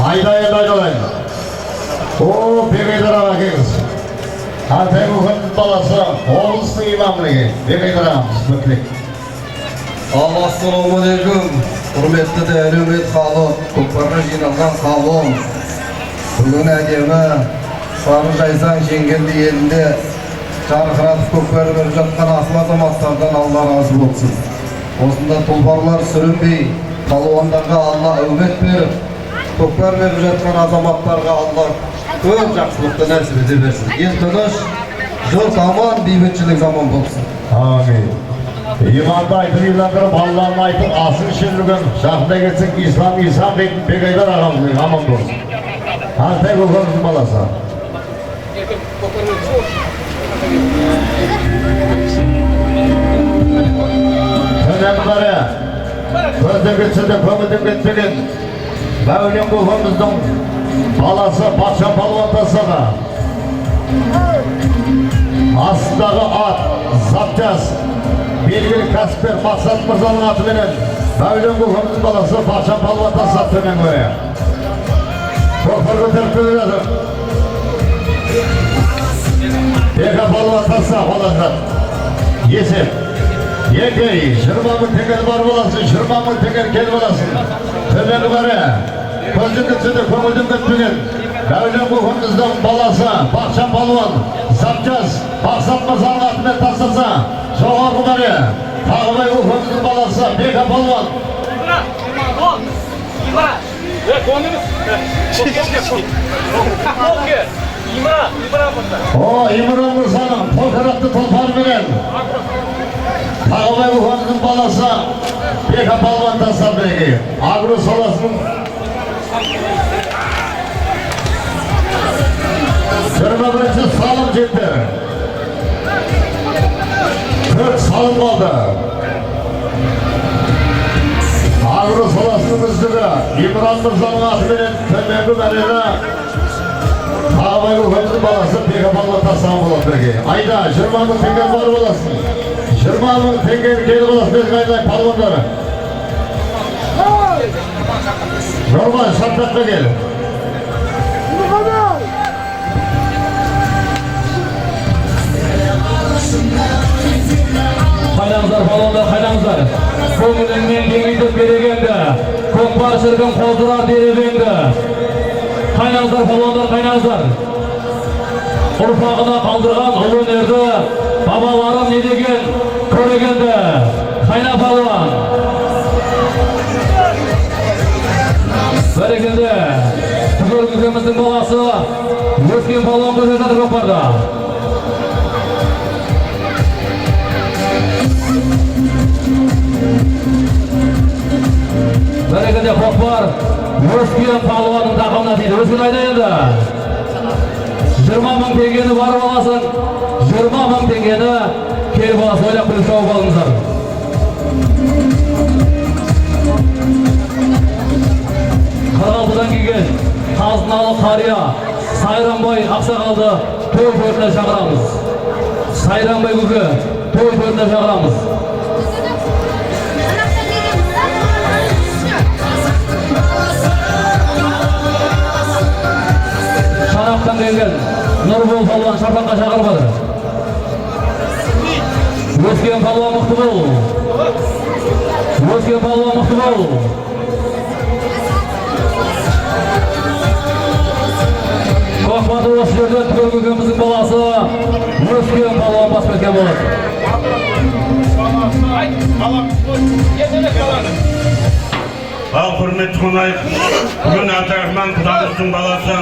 Speaker 2: Haydayın, haydalayın. Oo, Pekaydır ağa geliniz. Antep Ufak'ın balası, oğlusun imamlığı. Pekaydır ağamız, mutlik.
Speaker 13: Assalamualaikum, hurmatli davlat xalq, ko'plarga jinoqdan qavm. Bugun agama Farruh Aysan Şengilli yerinde Çarxıratov ko'plar berib жатқан asıl azamatlardan Allah razı olsun. Osunda tulparlar sürünbey, palvonlarga Allah ümmet berib, ko'plar berib жатқан azamatlarga Allah ko'p жақсылықты nasib ete bersin. El tinch, jurt aman, beybitchilik zaman bo'lsin.
Speaker 2: Amin. İman'da aytın yıllandırıp Allah'ın aytın asıl şirlüğün şahında geçsek İslam deyip Pekayдар ağamızın aman olsun. Antep Ufak'ın balası. Önemlileri gözden geçsede kömüdün geçsegin Mevlim Ufak'ımızın balası Paşa Palvatası da aslındağı at, zaptaz belgili kasper Maksat Mırzalı'nın atımının Mevlim Ufak'ımızın balası Paşa Palvatası sattığı göre Korkarlı terk ediyorlar. Peka Palvatası falaklar Yesim Yekeyi, 20 мың teker var olasın, 20 мың teker kelip olasın. Tölen yukarı, gözün içinde kömüdün götürün. Mevlim Ufak'ımızın balası, Bahçan Palvan, Zapcaz, Maksat Mırzalı'nın atımını taslasa, soğar yukarı, Tağbay Ufak'ımızın balası, Peka Palvan. O İmran Mırsa'nın fotoğraflı tolpar bilen Tağbay Ufak'ımızın balası, Peka Palvan tasarlayı, Agro Solası'nın 21. salım ciddi. 40 salım oldu. Agro Solası'nın üstüne İmran Mırza'nın atının tönlengi verene Tağbay Ufak'ımızın balası Peka Palvan tasarlayı olarak. Ayda 20 мың teker var olasın. 20 мың teker gelip olasın bezin ayday palvanları. Normal şartlarına gelin.
Speaker 10: Kaynağızlar balonlar, kaynağızlar. Kömülünden kengitip beregende, kökbar şırgın koldurar derebende. Kaynağızlar balonlar, kaynağızlar. Urfağına kaldırgan ulu nerede, babalarım ne degen, köregende. Kayna balon. Berekende, tükür ülkemizin balası, Özgen balon gözetidir kökbarda. Berekende kökbar, Özgen palvanın takımına deydi. Özgen aydaydı. 20 мың tengeni barып alasın, 20 мың tengeni kelip alasın, oylap bilip taup alыңızlar. Қарғалдыдан келген қазыналы қария Сайранбай ақсақалды той төріне шақырамыз. Сайран Байгөкө той төрүнө чакырамыз. Шараптан келген Нурбол палуан шапаққа шақырмады. Өскен палуан мықты бол. Өскен палуан мықты бол. Қоқмады осы жерден Төлкөкеміздің баласы Өскен палуан бас кеткен болады.
Speaker 14: Ал құрметті қонайық, бүгін Абдрахман құдамыздың баласы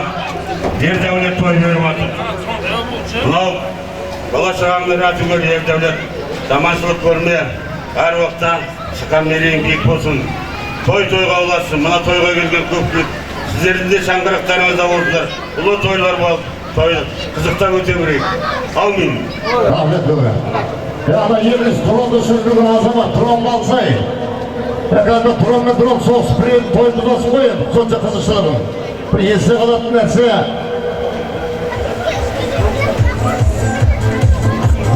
Speaker 14: Ердәулет той беріп отыр. Мынау бала шағаңды раты көр Ердәулет, жаманшылық көрме, әр уақытта шыққан мерейің биік болсын. Той-тойға ұласын, мына тойға келген көпшілік, сіздердің де шаңғырақтарыңызда болдылар. Ұлы тойлар болып, тойды қызықтап өте берейік. Аумин.
Speaker 2: Рахмет көбе. Ана еліміз тұронды сүрдігін азамат, тұрон балсай. Әкәді тұрон мен тұрон соғыс бірейін тойды досын қойын, сонша қызықшыларым. Bir есі қалатын нәрсе.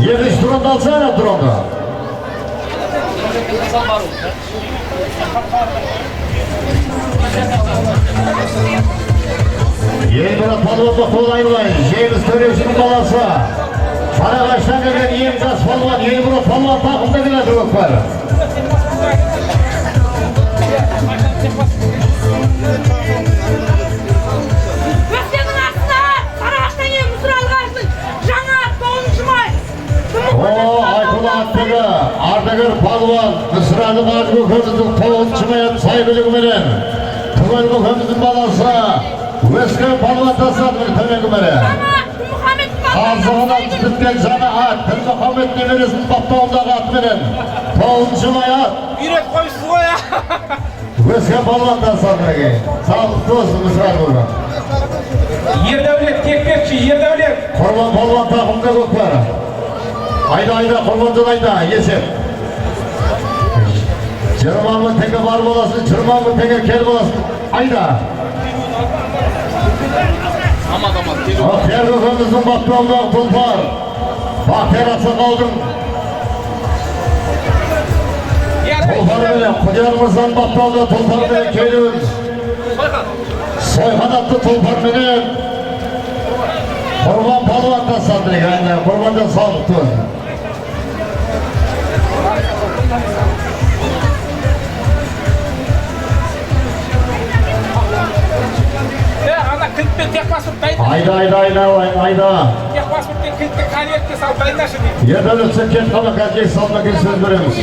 Speaker 2: Еліш тұронды алса әне тұронды. Ең бірі палуанды қол айналайын, жеңіс төрешінің баласы. Қарағаштан келген ең жас палуан, ең бірі палуан тақымда келеді өкпәрі.
Speaker 15: Өкпенің астына Қарағаштан ең мұсыр алғашын жаңа 9 май.
Speaker 2: Айтылы аттығы ардагер палуан Мүсірәлі Қажы көкеміздің 9 майын сай білігіменен Түгел көкеміздің баласы Өскен палуан тасады төменгіменен Қазығынан түткен жаңа ат Тіл Мұхаммед немересінің баптауындағы атменен 9 май ат
Speaker 1: Үйрет қойсыз ғой я.
Speaker 2: Өскен палуан тасады екен Сағылықты olsun Мүсірәлі Қажы.
Speaker 1: Ердәулет текпекші, Ердәулет.
Speaker 2: Құрбан палуан тақымда көкпәрі. Айда, құрбанжан айда, есеп. 20 мың теңге бар боласын, 20 мың теңге кел боласын. Айда. Ақтияр көкеміздің бақтуалдағы тұлпар. Бақтияр Ақсақалдың тұлпар менен, Құдияр Мырзаның бақтуалдағы тұлпар менен келуін. Сойқан атты тұлпар менен Құрбан палуан тасады екен, құрбанжан сауықты өзін.
Speaker 1: Ана кілтпен тек паспорт дайын.
Speaker 2: Айда.
Speaker 1: Тек паспорттен кілтті конвертке салып дайындашы дейді.
Speaker 2: Ердәулетсе кет қала кәжек салына кел сөз береміз.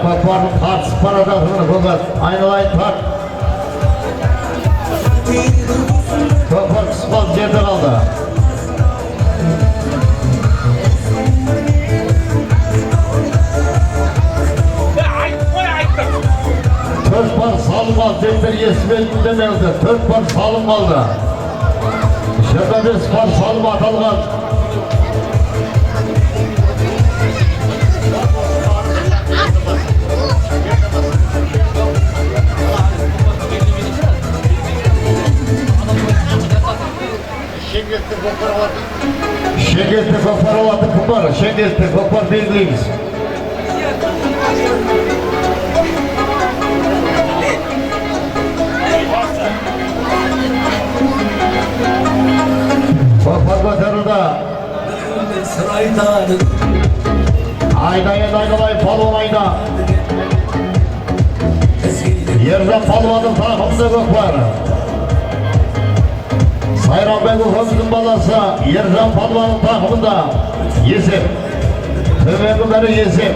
Speaker 2: Көкпардың тартысып барадатыны көкет. Айналайын тарт. Көкпар қысқал жерде қалды. Төрт бар салым алды, дектер есімен демелді. Төрт бар салым алды. 25 бар салым аталған. Шеңгелтті көкпар алатын кім бар? Шеңгелтті көкпар белгілейміз. Көкпар көтерілді. Айда айналай палуан айда. Ержан палуанның тақымында көкпар. Сайранбек көкеміздің баласы Ержан палуанның тақымында есеп. Төменгі бәрі есеп.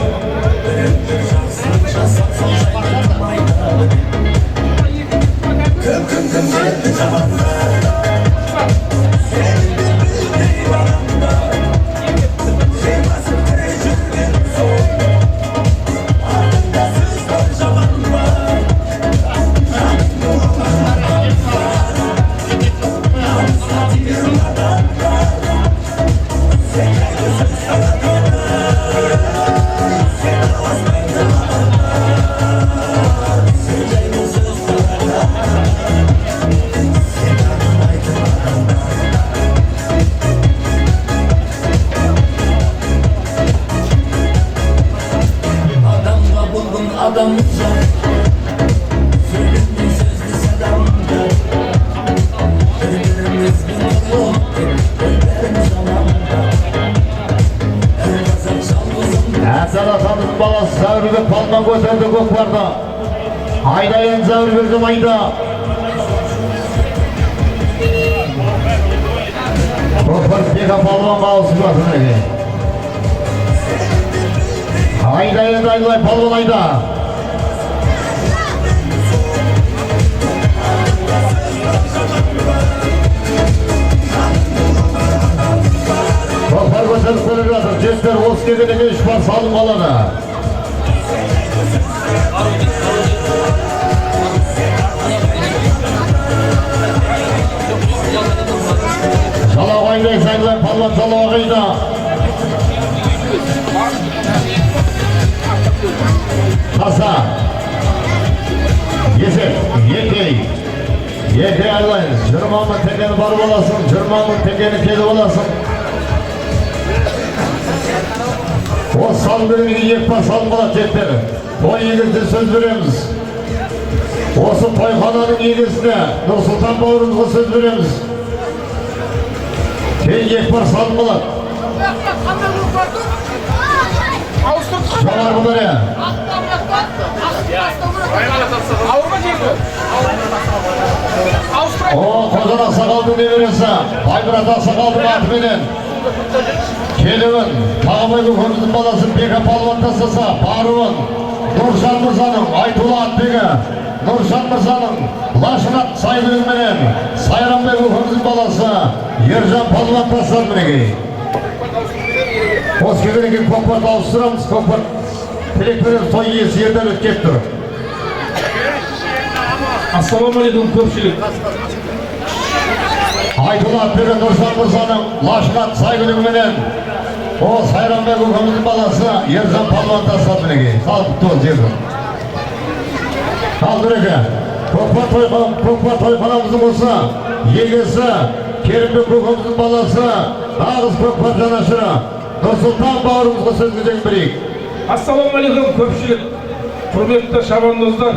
Speaker 2: көтерді көкпарды. Айдайын Зәуірбекім айда. Көкпар Бека палуанға ауысып жатыр екен. Айдайын Айлай палуан айда. Көкпар көтеріп келіп жатыр. Жеттер осы кегенде 3 бар салым қалады. Жалауғайдай сайлай палуан жалауғайда. Қаса. Есеп, екей айлай. 20 мың теңгені барып аласың, 20 мың теңгені келіп аласың. Осы салым беремеге 2 бар салым қалады жеттер. Той егізді сөз береміз. Осы тойхананың егізіне Нұрсұлтан бауырымызға сөз береміз. Кейін 2 бар салым қалады. Жоғар бұдар е. Қожан Ақсақалдың немересі Байбұрат Ақсақалдың атыменен келуін Тағыбай көкеміздің баласы Бека палуан тастаса, баруын Нұржан Мырзаның Айтулы атбегі, Нұржан Мырзаның Лашынат Сайбілігіменен Сайранбай көкеміздің баласы Ержан палуан тастар мінекей. Осы кегенеген көкпарды ауыстырамыз. Көкпар тілекпенен той иесі ердәулет кеп тұр.
Speaker 11: Ассалаумағалейкум көпшілік.
Speaker 2: Айтулы атбегі Нұржан Мырзаның Лашынат Сайбілігіменен Сайранбай көкеміздің баласы Ержан палуан тастар мінекей. Қалып тұл жерді. Қалдыр еке. Көкпар тойханамыздың осы егесі Керімбек көкеміздің баласы нағыз көкпар жанашыры Нұрсұлтан бауырымызға сөз кезегін берейік.
Speaker 11: Ассалаумағалейкум көпшілік. Құрметті шабандоздар.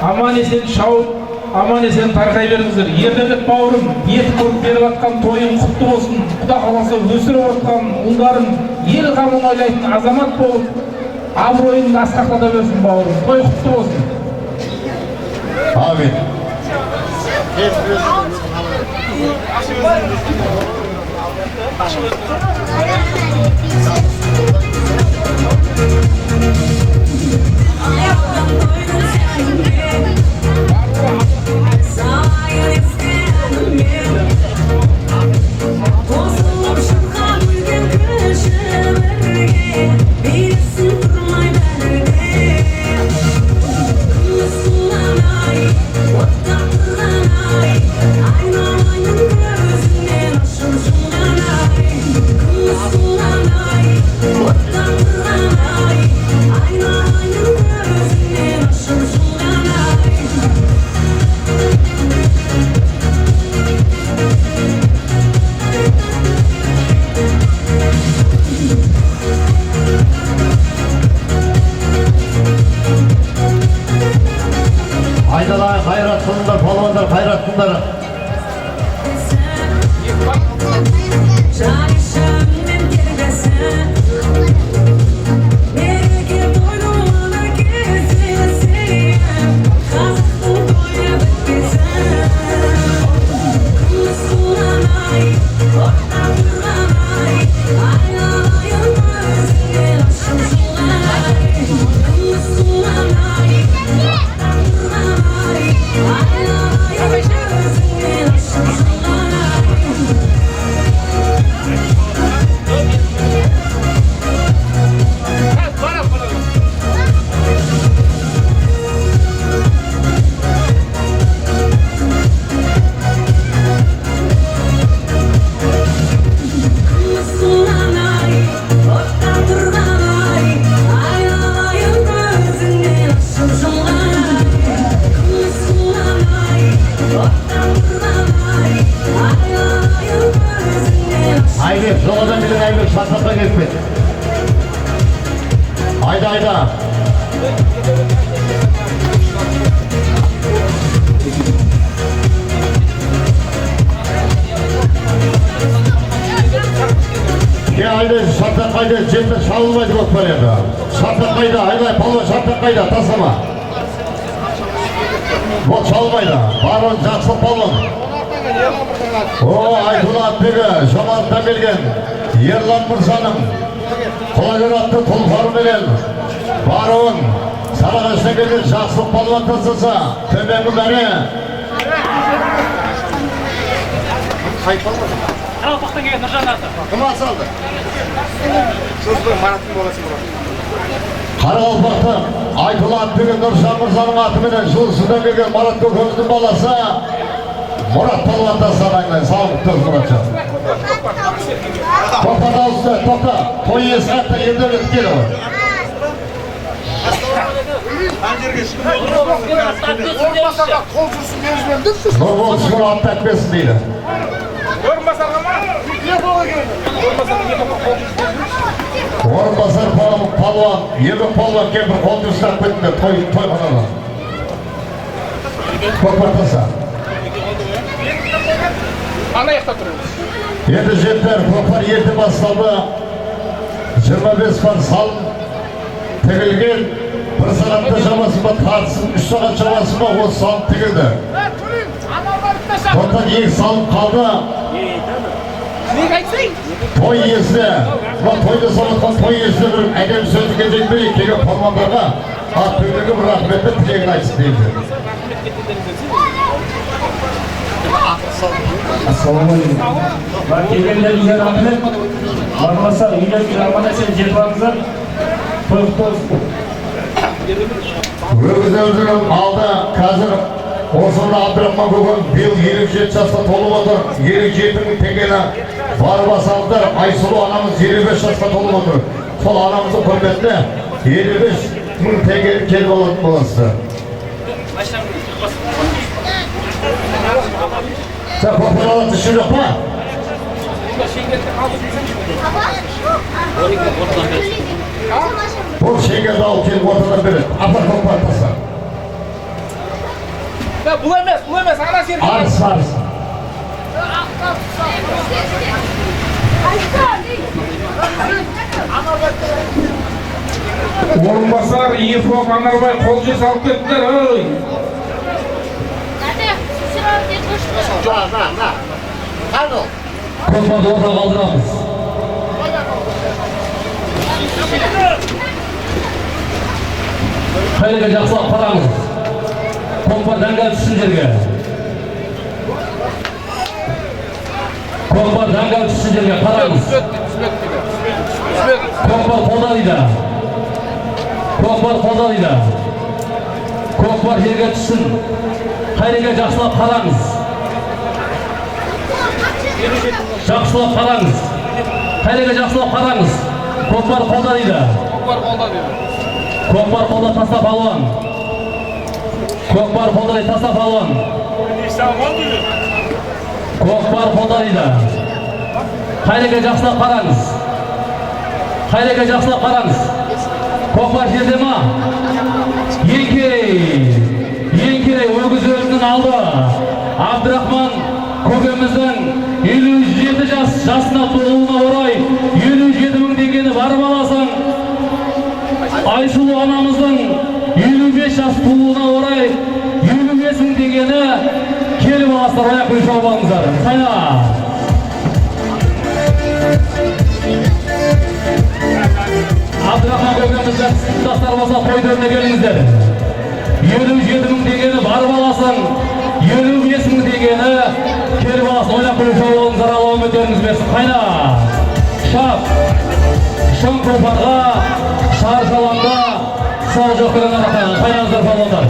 Speaker 11: Аман есен шауып, аман есен тарқай беріңіздер. Ердәулет бауырым ет көріп беріп атқан тойын құтты болсын. Құда қаласа өсіріп отқан ұлдарың ел қамын ойлайтын азамат болып, абыройын асқақтата берсін бауырым. Той құтты болсын.
Speaker 2: Амин. Айдалай қайрат қылыңдар, палуандар қайрат қылыңдар. Ayda. Ya ayda şartlar kayda cebde çalınmaydı bak böyle. шартақ қайда? Айдай, палуан шартақ қайда? Тасама. Ол шалмайды. Барын жақсы палуан. О, Айтулы Атбегі, Жамалықтан келген Ерлан Мырзаның құлагер атты тұлпарыменен баруын Сарағаштан келген жақсы палуан тасыса, төменгі бәрі.
Speaker 1: Жалпақтан келген Нұржан аты.
Speaker 9: Кім асалды? Сөзбен Мараттың боласын болады.
Speaker 2: Қарақалпақты Айтулы Атбегі Нұржан Мырзаның атыменен Жылсыдан келген Марат көкеміздің баласы Мұрат палуан тасыған сауық тұр Мұратша. Тоқта дауысты, тоқта. Той иесі атты енді өтіп келі ғой.
Speaker 3: Орынбасарға қол жүрсін менеджмент дейсіз.
Speaker 2: Нұрбол шұғыр атты әтпесін дейді.
Speaker 3: Орынбасарға ма? Не бола келді?
Speaker 2: Орынбасар палуан, ебек палуан кемпір қол жүрсін әтпетінде той қанала. Көкпар таса.
Speaker 3: Ана яқта тұрыңыз.
Speaker 2: Енді жеттер, көкпар ерте басталды. 25 пар салым тігілген. Бір сағатта шамасы ма тартысын, 3 сағат шамасы ма осы салым тігілді. Тоқтан екі салым қалды. Той иесі, тойды салатқан той иесі бір әдем сөзіге жетпей, келген палуандарға Атбегіге бір рахметті тілегін айтсын дейді.
Speaker 5: Ассалаумағалейкум. Келгендеріңізге рахмет. Бармаса үйлерге аман есен жетіп алыңыздар. Той құтты болсын.
Speaker 2: Өгіздердің алды қазір осында Абдрахман көкем биыл 57 жасқа толып отыр. 57 мың теңгені барып асалдар. Айсұлу анамыз 25 жасқа толып отыр. Сол анамыздың құрметіне 55 мың теңгені келіп алатын боласыздар. Sen koparalı dışı yok mu? Bu şengelde al kelip ortadan beri. Apar kopar tasa.
Speaker 3: Bu emez, ana sergi.
Speaker 2: Arz.
Speaker 11: Орынбасар Ефров Анарбай қол жер салып кеттіңдер, ой.
Speaker 10: Көкпарды орта қалдырамыз. Қайлығы жақсылап қараңыз. Көкпар дәңгәл түсін жерге. Көкпар дәңгәл түсін жерге қараңыз. Көкпар қолда дейді. Көкпар қолда дейді. Көкпар жерге түсін. Қайлығы жақсылап қараңыз. Жақсылап қараңыз. Қайлығы жақсылап қараңыз. Көкпар қолда дейді. Көкпар қолда таста палуан. Көкпар қолда дейді таста палуан. Көкпар қолда дейді. Қайлығы жақсылап қараңыз. Қайлығы жақсылап қараңыз. Көкпар жерде ма? Еңкерей өгіз өзінің алды. Абдрахман көкеміздің 57 жасына толуына орай 57 мың теңгені барып аласың. Айсұлу анамыздың 55 жас толуына орай 55 мың теңгені келіп аласыздар. Аяқ қойып шауып алыңыздар. Сайна. Абдрахман көкеміздің жастар болса той төріне келіңіздер. 57 мың теңгені барып аласың. 55 мың теңгені келіп аласың. Ойнап күліп шауып алыңыздар. Алла үміттеріңіз берсін. Қайна. Шап. Шын көпарға, шар жалаңда, сау жоқ көрген арақтан. Қайнаңыздар палуандар.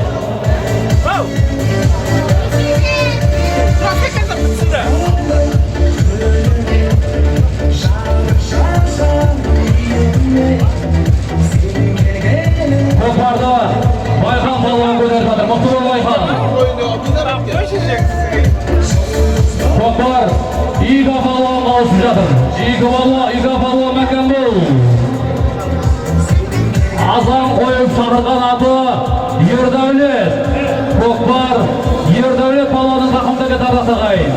Speaker 10: Көкпарды Байхан палуан көтеріп жатыр. Мықты бол Байхан. Көкпар Ига палуан қауышып жатыр. Ига палуан мәкән бол. Азан қойып шақырған аты Ердәулет. Көкпар Ердәулет палуанның тақымдығы тардақтағайын.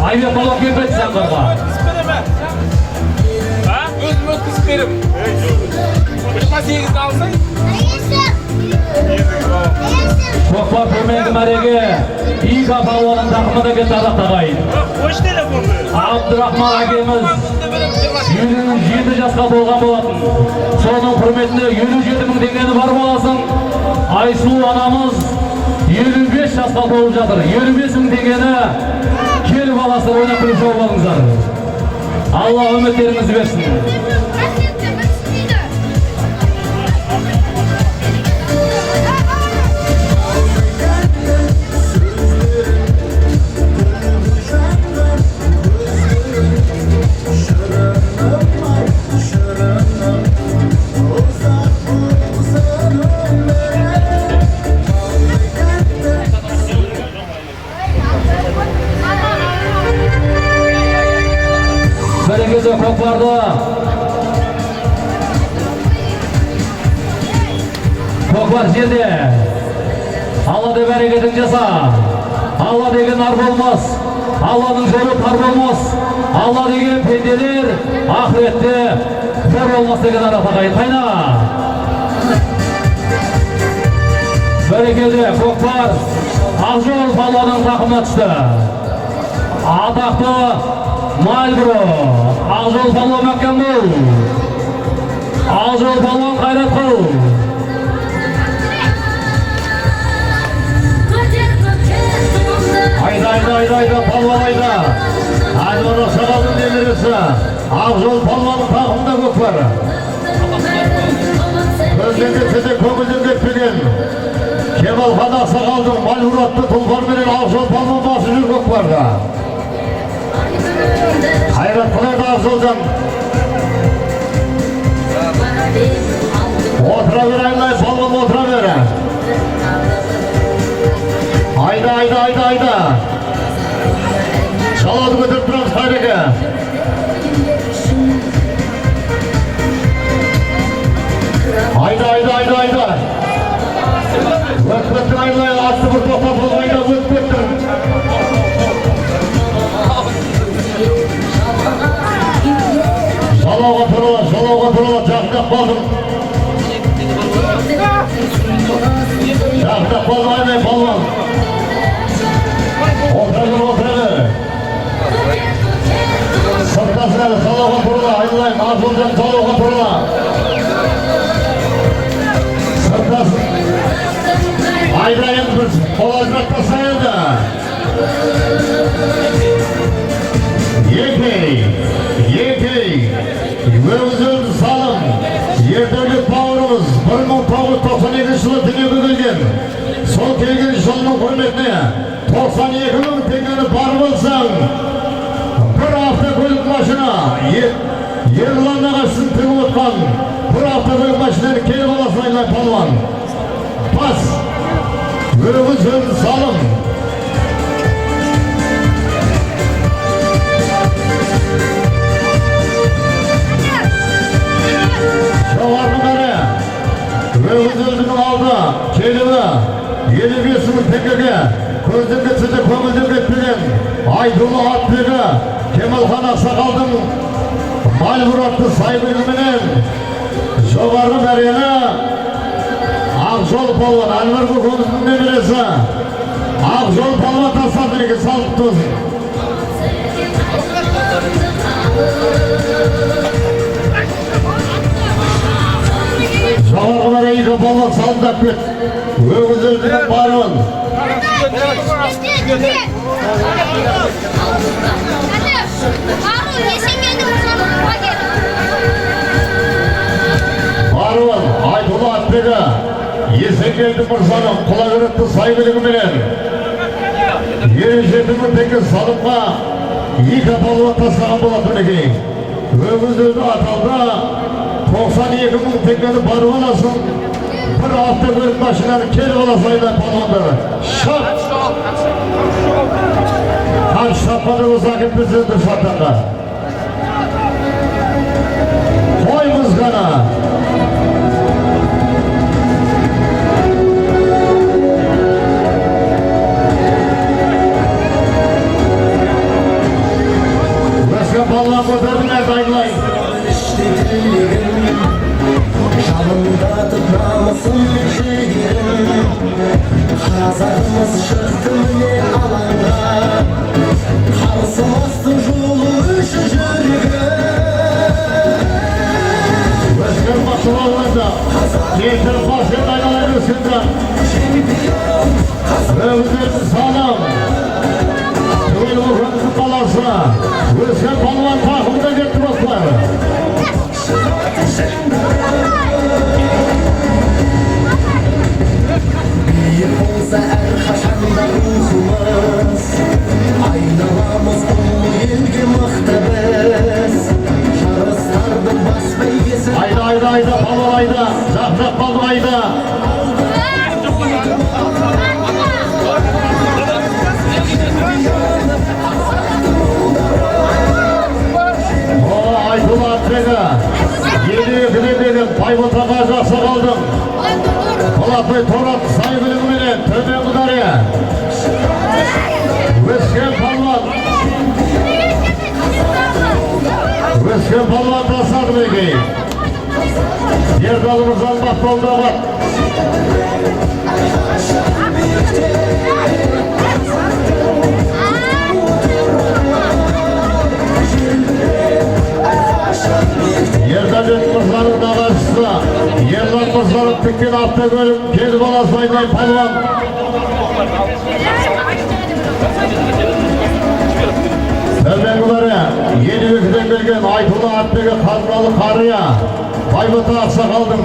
Speaker 10: Айбек палуан кеп етсен қырға.
Speaker 1: берем. 28'de alsın.
Speaker 10: Көкпар көмегі мәреге Ига балуанын тақымыдегі тазақ тағайын. Абдырахман әкеміз 57 жасқа болған болатын. Соның құрметіне 57 мың теңгені бар боласын. Айсу анамыз 55 жасқа толып жатыр. 55 мың теңгені келіп аласы ойнап күліп жауып алыңыздар. Алла үміттеріңізді берсін. Көкпар жерде Алла деп әрекетін жаса. Алла деген ар болмас. Алладың жолы тар болмас. Алла деген пенделер ақыретте бір болмас деген ара тағайын. Қайна бәрекелді көкпар Ақжол балуанның тақымына түсті. Атақты Мальбро Ақжол балуан Мәккенбол, Ақжол балуан Қайратқұл. Айда, палуан айда. Айдары Сағалдың немересі. Ақжол палуанның тақымында көкпар. Көзден кетсе көңілден кетпеген. Кемалхан Ақсақалдың Мальбуратты тұлпарменен Ақжол палуан басы жүр көкпарға. Қайрат қылайды Ақжолдан. Отыра бер айналай, палуан отыра бер. Айда. Шалауды көтеріп тұрамыз Қайреке. Айда. Өтпеттің айналай, атты бір тоқтап болғайда өтпеттің. Шалауға тұрыла, жақындап қалдым. Жақындап қалдым айналай, палуан. Отыра. Сыртасына салауға тұрыла, айналайын, Ақжолдан салауға тұрыла. Сыртасын. Айда енді біз қолазына тасайылды. Екей. Өзіміз салым. Ердәулет бауырымыз 1992 жылы дүниеге келген. Сол келген жылының құрметіне 92 мың теңгені бар болсаң, бір автокөлік машина Ерлан ағасын тігіп отқан бір автокөлік машинаны келіп аласын айналай палуан. Бас, өзіміз салым. Жоғарғылары өзінің алды келігі 55 мың теңгеге көзден кетсе де көңілден кетпеген Айдулы Атбегі Кемалхан Ақсақалдың Мальбуратты сайбілігіменен жоғарғы мәрені Ақжол палуан Әнуар көкеміздің немересі Ақжол палуан тастандыреге салып тұзын. Жоғарғылар екі палуан салындап кет. Өгіздердің баруын. Баруын Айдулы Атбегі Есенгелді мырзаның құлагөректі сайбілігіменен 27 мың теңге салымға екі палуан тастаған болатын екен. Өгіздерді аталды 92 мың теңгені баруын алсын. Bir автокөлік машинаны келіп аласы айналай палуандары. Шап! Қанш шапқаны болса әкеп берсен дұрыс аттанға. Қоймыз ғана. Өскен палуан көтердің әді айналай.
Speaker 16: Kazağımız çıktı mı alanga Karşımızdı yolu üşücürge
Speaker 2: Özgür Basılovlarda Yeter Basın aynaları üstünden Övgür sağlam Tüvül Muhran'ın balası Özgür Balvan takımda gitti dostlar
Speaker 16: Büyük olsa her kaşanda ruhumuz Aynalamız dolu ilgi muhtabız Şarıslardı basmayı
Speaker 2: Ayda balon ayda Zahzak balon ayda Aytula Atbega Yedi dedim Baybota Gazaksa kaldım Polat Bey Torat sahibilim bile Tömen Gıdarı'ya Vesken Palvan Vesken Palvan tasladı bekeyi Yer dalımız almak dolda var Yerden mızların dağışsa Yerden mızların tükken hafta bölüm Kedi balası aydan palvan Ömrengüleri yeni ülkeden gelgen Aytula Atbega Kazmalı Karıya Baybota Aksakaldım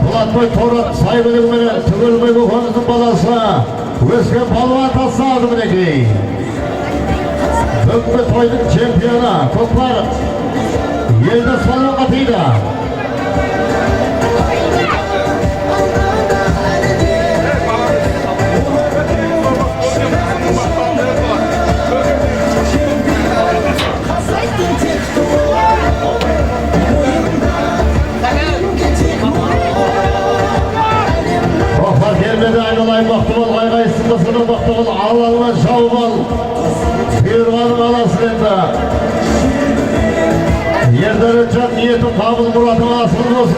Speaker 2: Polat Bey Torat sahibilik mene Tügül Bey Bufanızın balası Vesken palvan tası aldım neki Ömrü toydun çempiyona Toplar Yelde sonra katıyla Toplar gelmedi aynolay baktımıl Aygaysın basının baktımıl Allah'ın şavval Bir alasın enda Yerden ötecek niyetim kabul muratıma asıl olsun.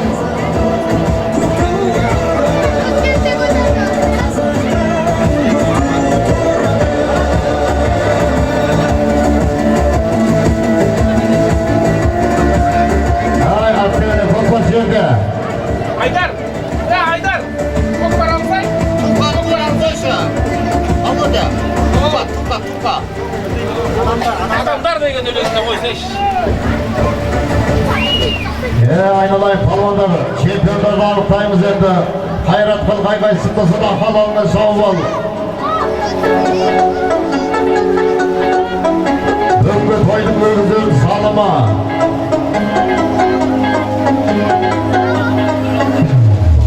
Speaker 2: Ay Atbega Kokbaş yerde.
Speaker 1: Aydar! Ya Aydar! Kokbar alsay?
Speaker 3: Kokbar alsaysa. Ama da. Kokba.
Speaker 1: Adamlar da gönül önüne koysa iş.
Speaker 2: Aynalay palvanlar, çempiyonlar varlıktayımız endi. Hayrat kıl kaygay sıklasın halalına şavval. Ömrü koydum ömrüdür sağlama.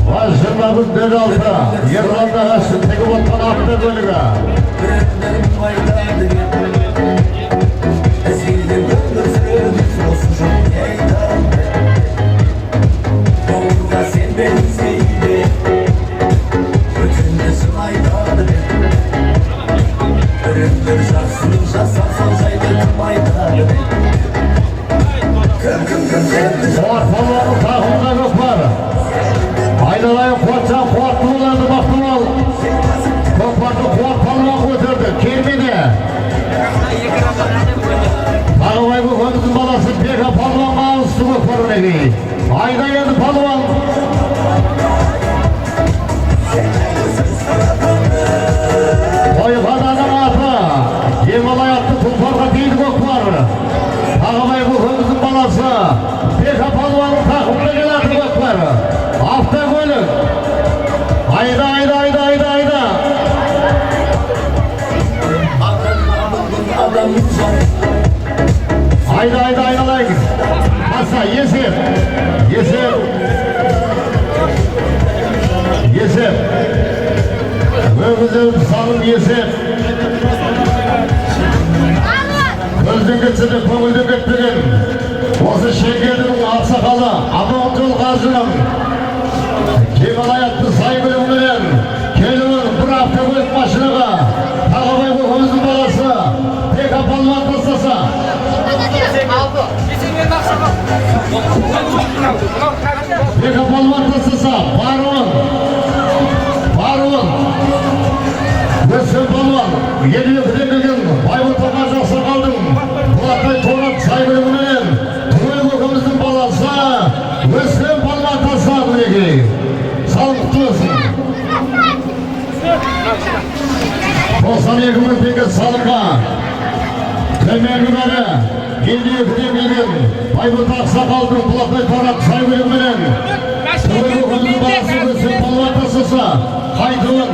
Speaker 2: Vajjırlarımız dön altı. Yerlanda kaçtı, teki bottan attı bölüge. Palvanın takımında yok var. Aynalayın kuatcan kuatlı olanı baktım al. Kokpardı kuat palvan götürdü. Kermedi. Ağabey bu konumuzun balası Peka palvan ağızlı kokparın evi. Ayda geldi palvan. Oykadanın atı. Yemalay attı tulparga değil kokpar. Ağabey bu konumuzun balası Peka palvanın takımına geldi kokpar. Hafta bölüm. Ayda. Ayda aynalayın. Masa Yesir. Ömrümüzün salım Yesir. Gözün geçsede köngülde gettirin. Osu şekerinin aksakalı Adıncıl Gazı'nın Kemal sahibilim bilen Kelinin bir hafta bölük başlığı Ağabey bu hızın balası Peka palvan tasası Peka palvan tasası Barun елден келген Байбұлтаға жақсы қалдың. Бұлақай торат сайбылығымен той көкіміздің баласы өскен балма таса мінекей. Салғықты өсін. 92 мың теңге салыққа төменгі бәрі 52-ден келген Байбұлта ақсақалдың Бұлақай торат сайбылығымен той көкіміздің баласы өскен балма тасасы қайтуын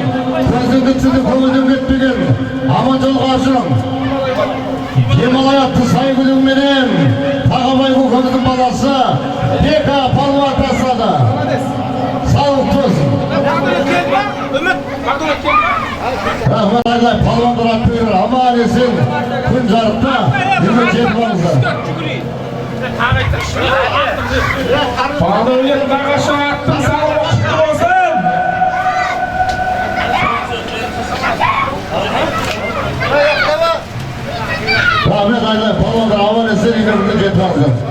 Speaker 2: көздің күтсіні көңілдің кетпеген Аманжол Қажың Емалай атты сайбылығыменен Тағабай көкіміздің баласы Бека палуан тасады. Сауық төсін. Рахмет айлай палуандар атты берер. Аман есен күн жарықта үйге жетіп алыңыздар.
Speaker 11: Бағдәулет Нағашы аттың сауы құтты болсын.
Speaker 2: Рахмет айлай палуандар аман есен үйге жетіп алыңыздар.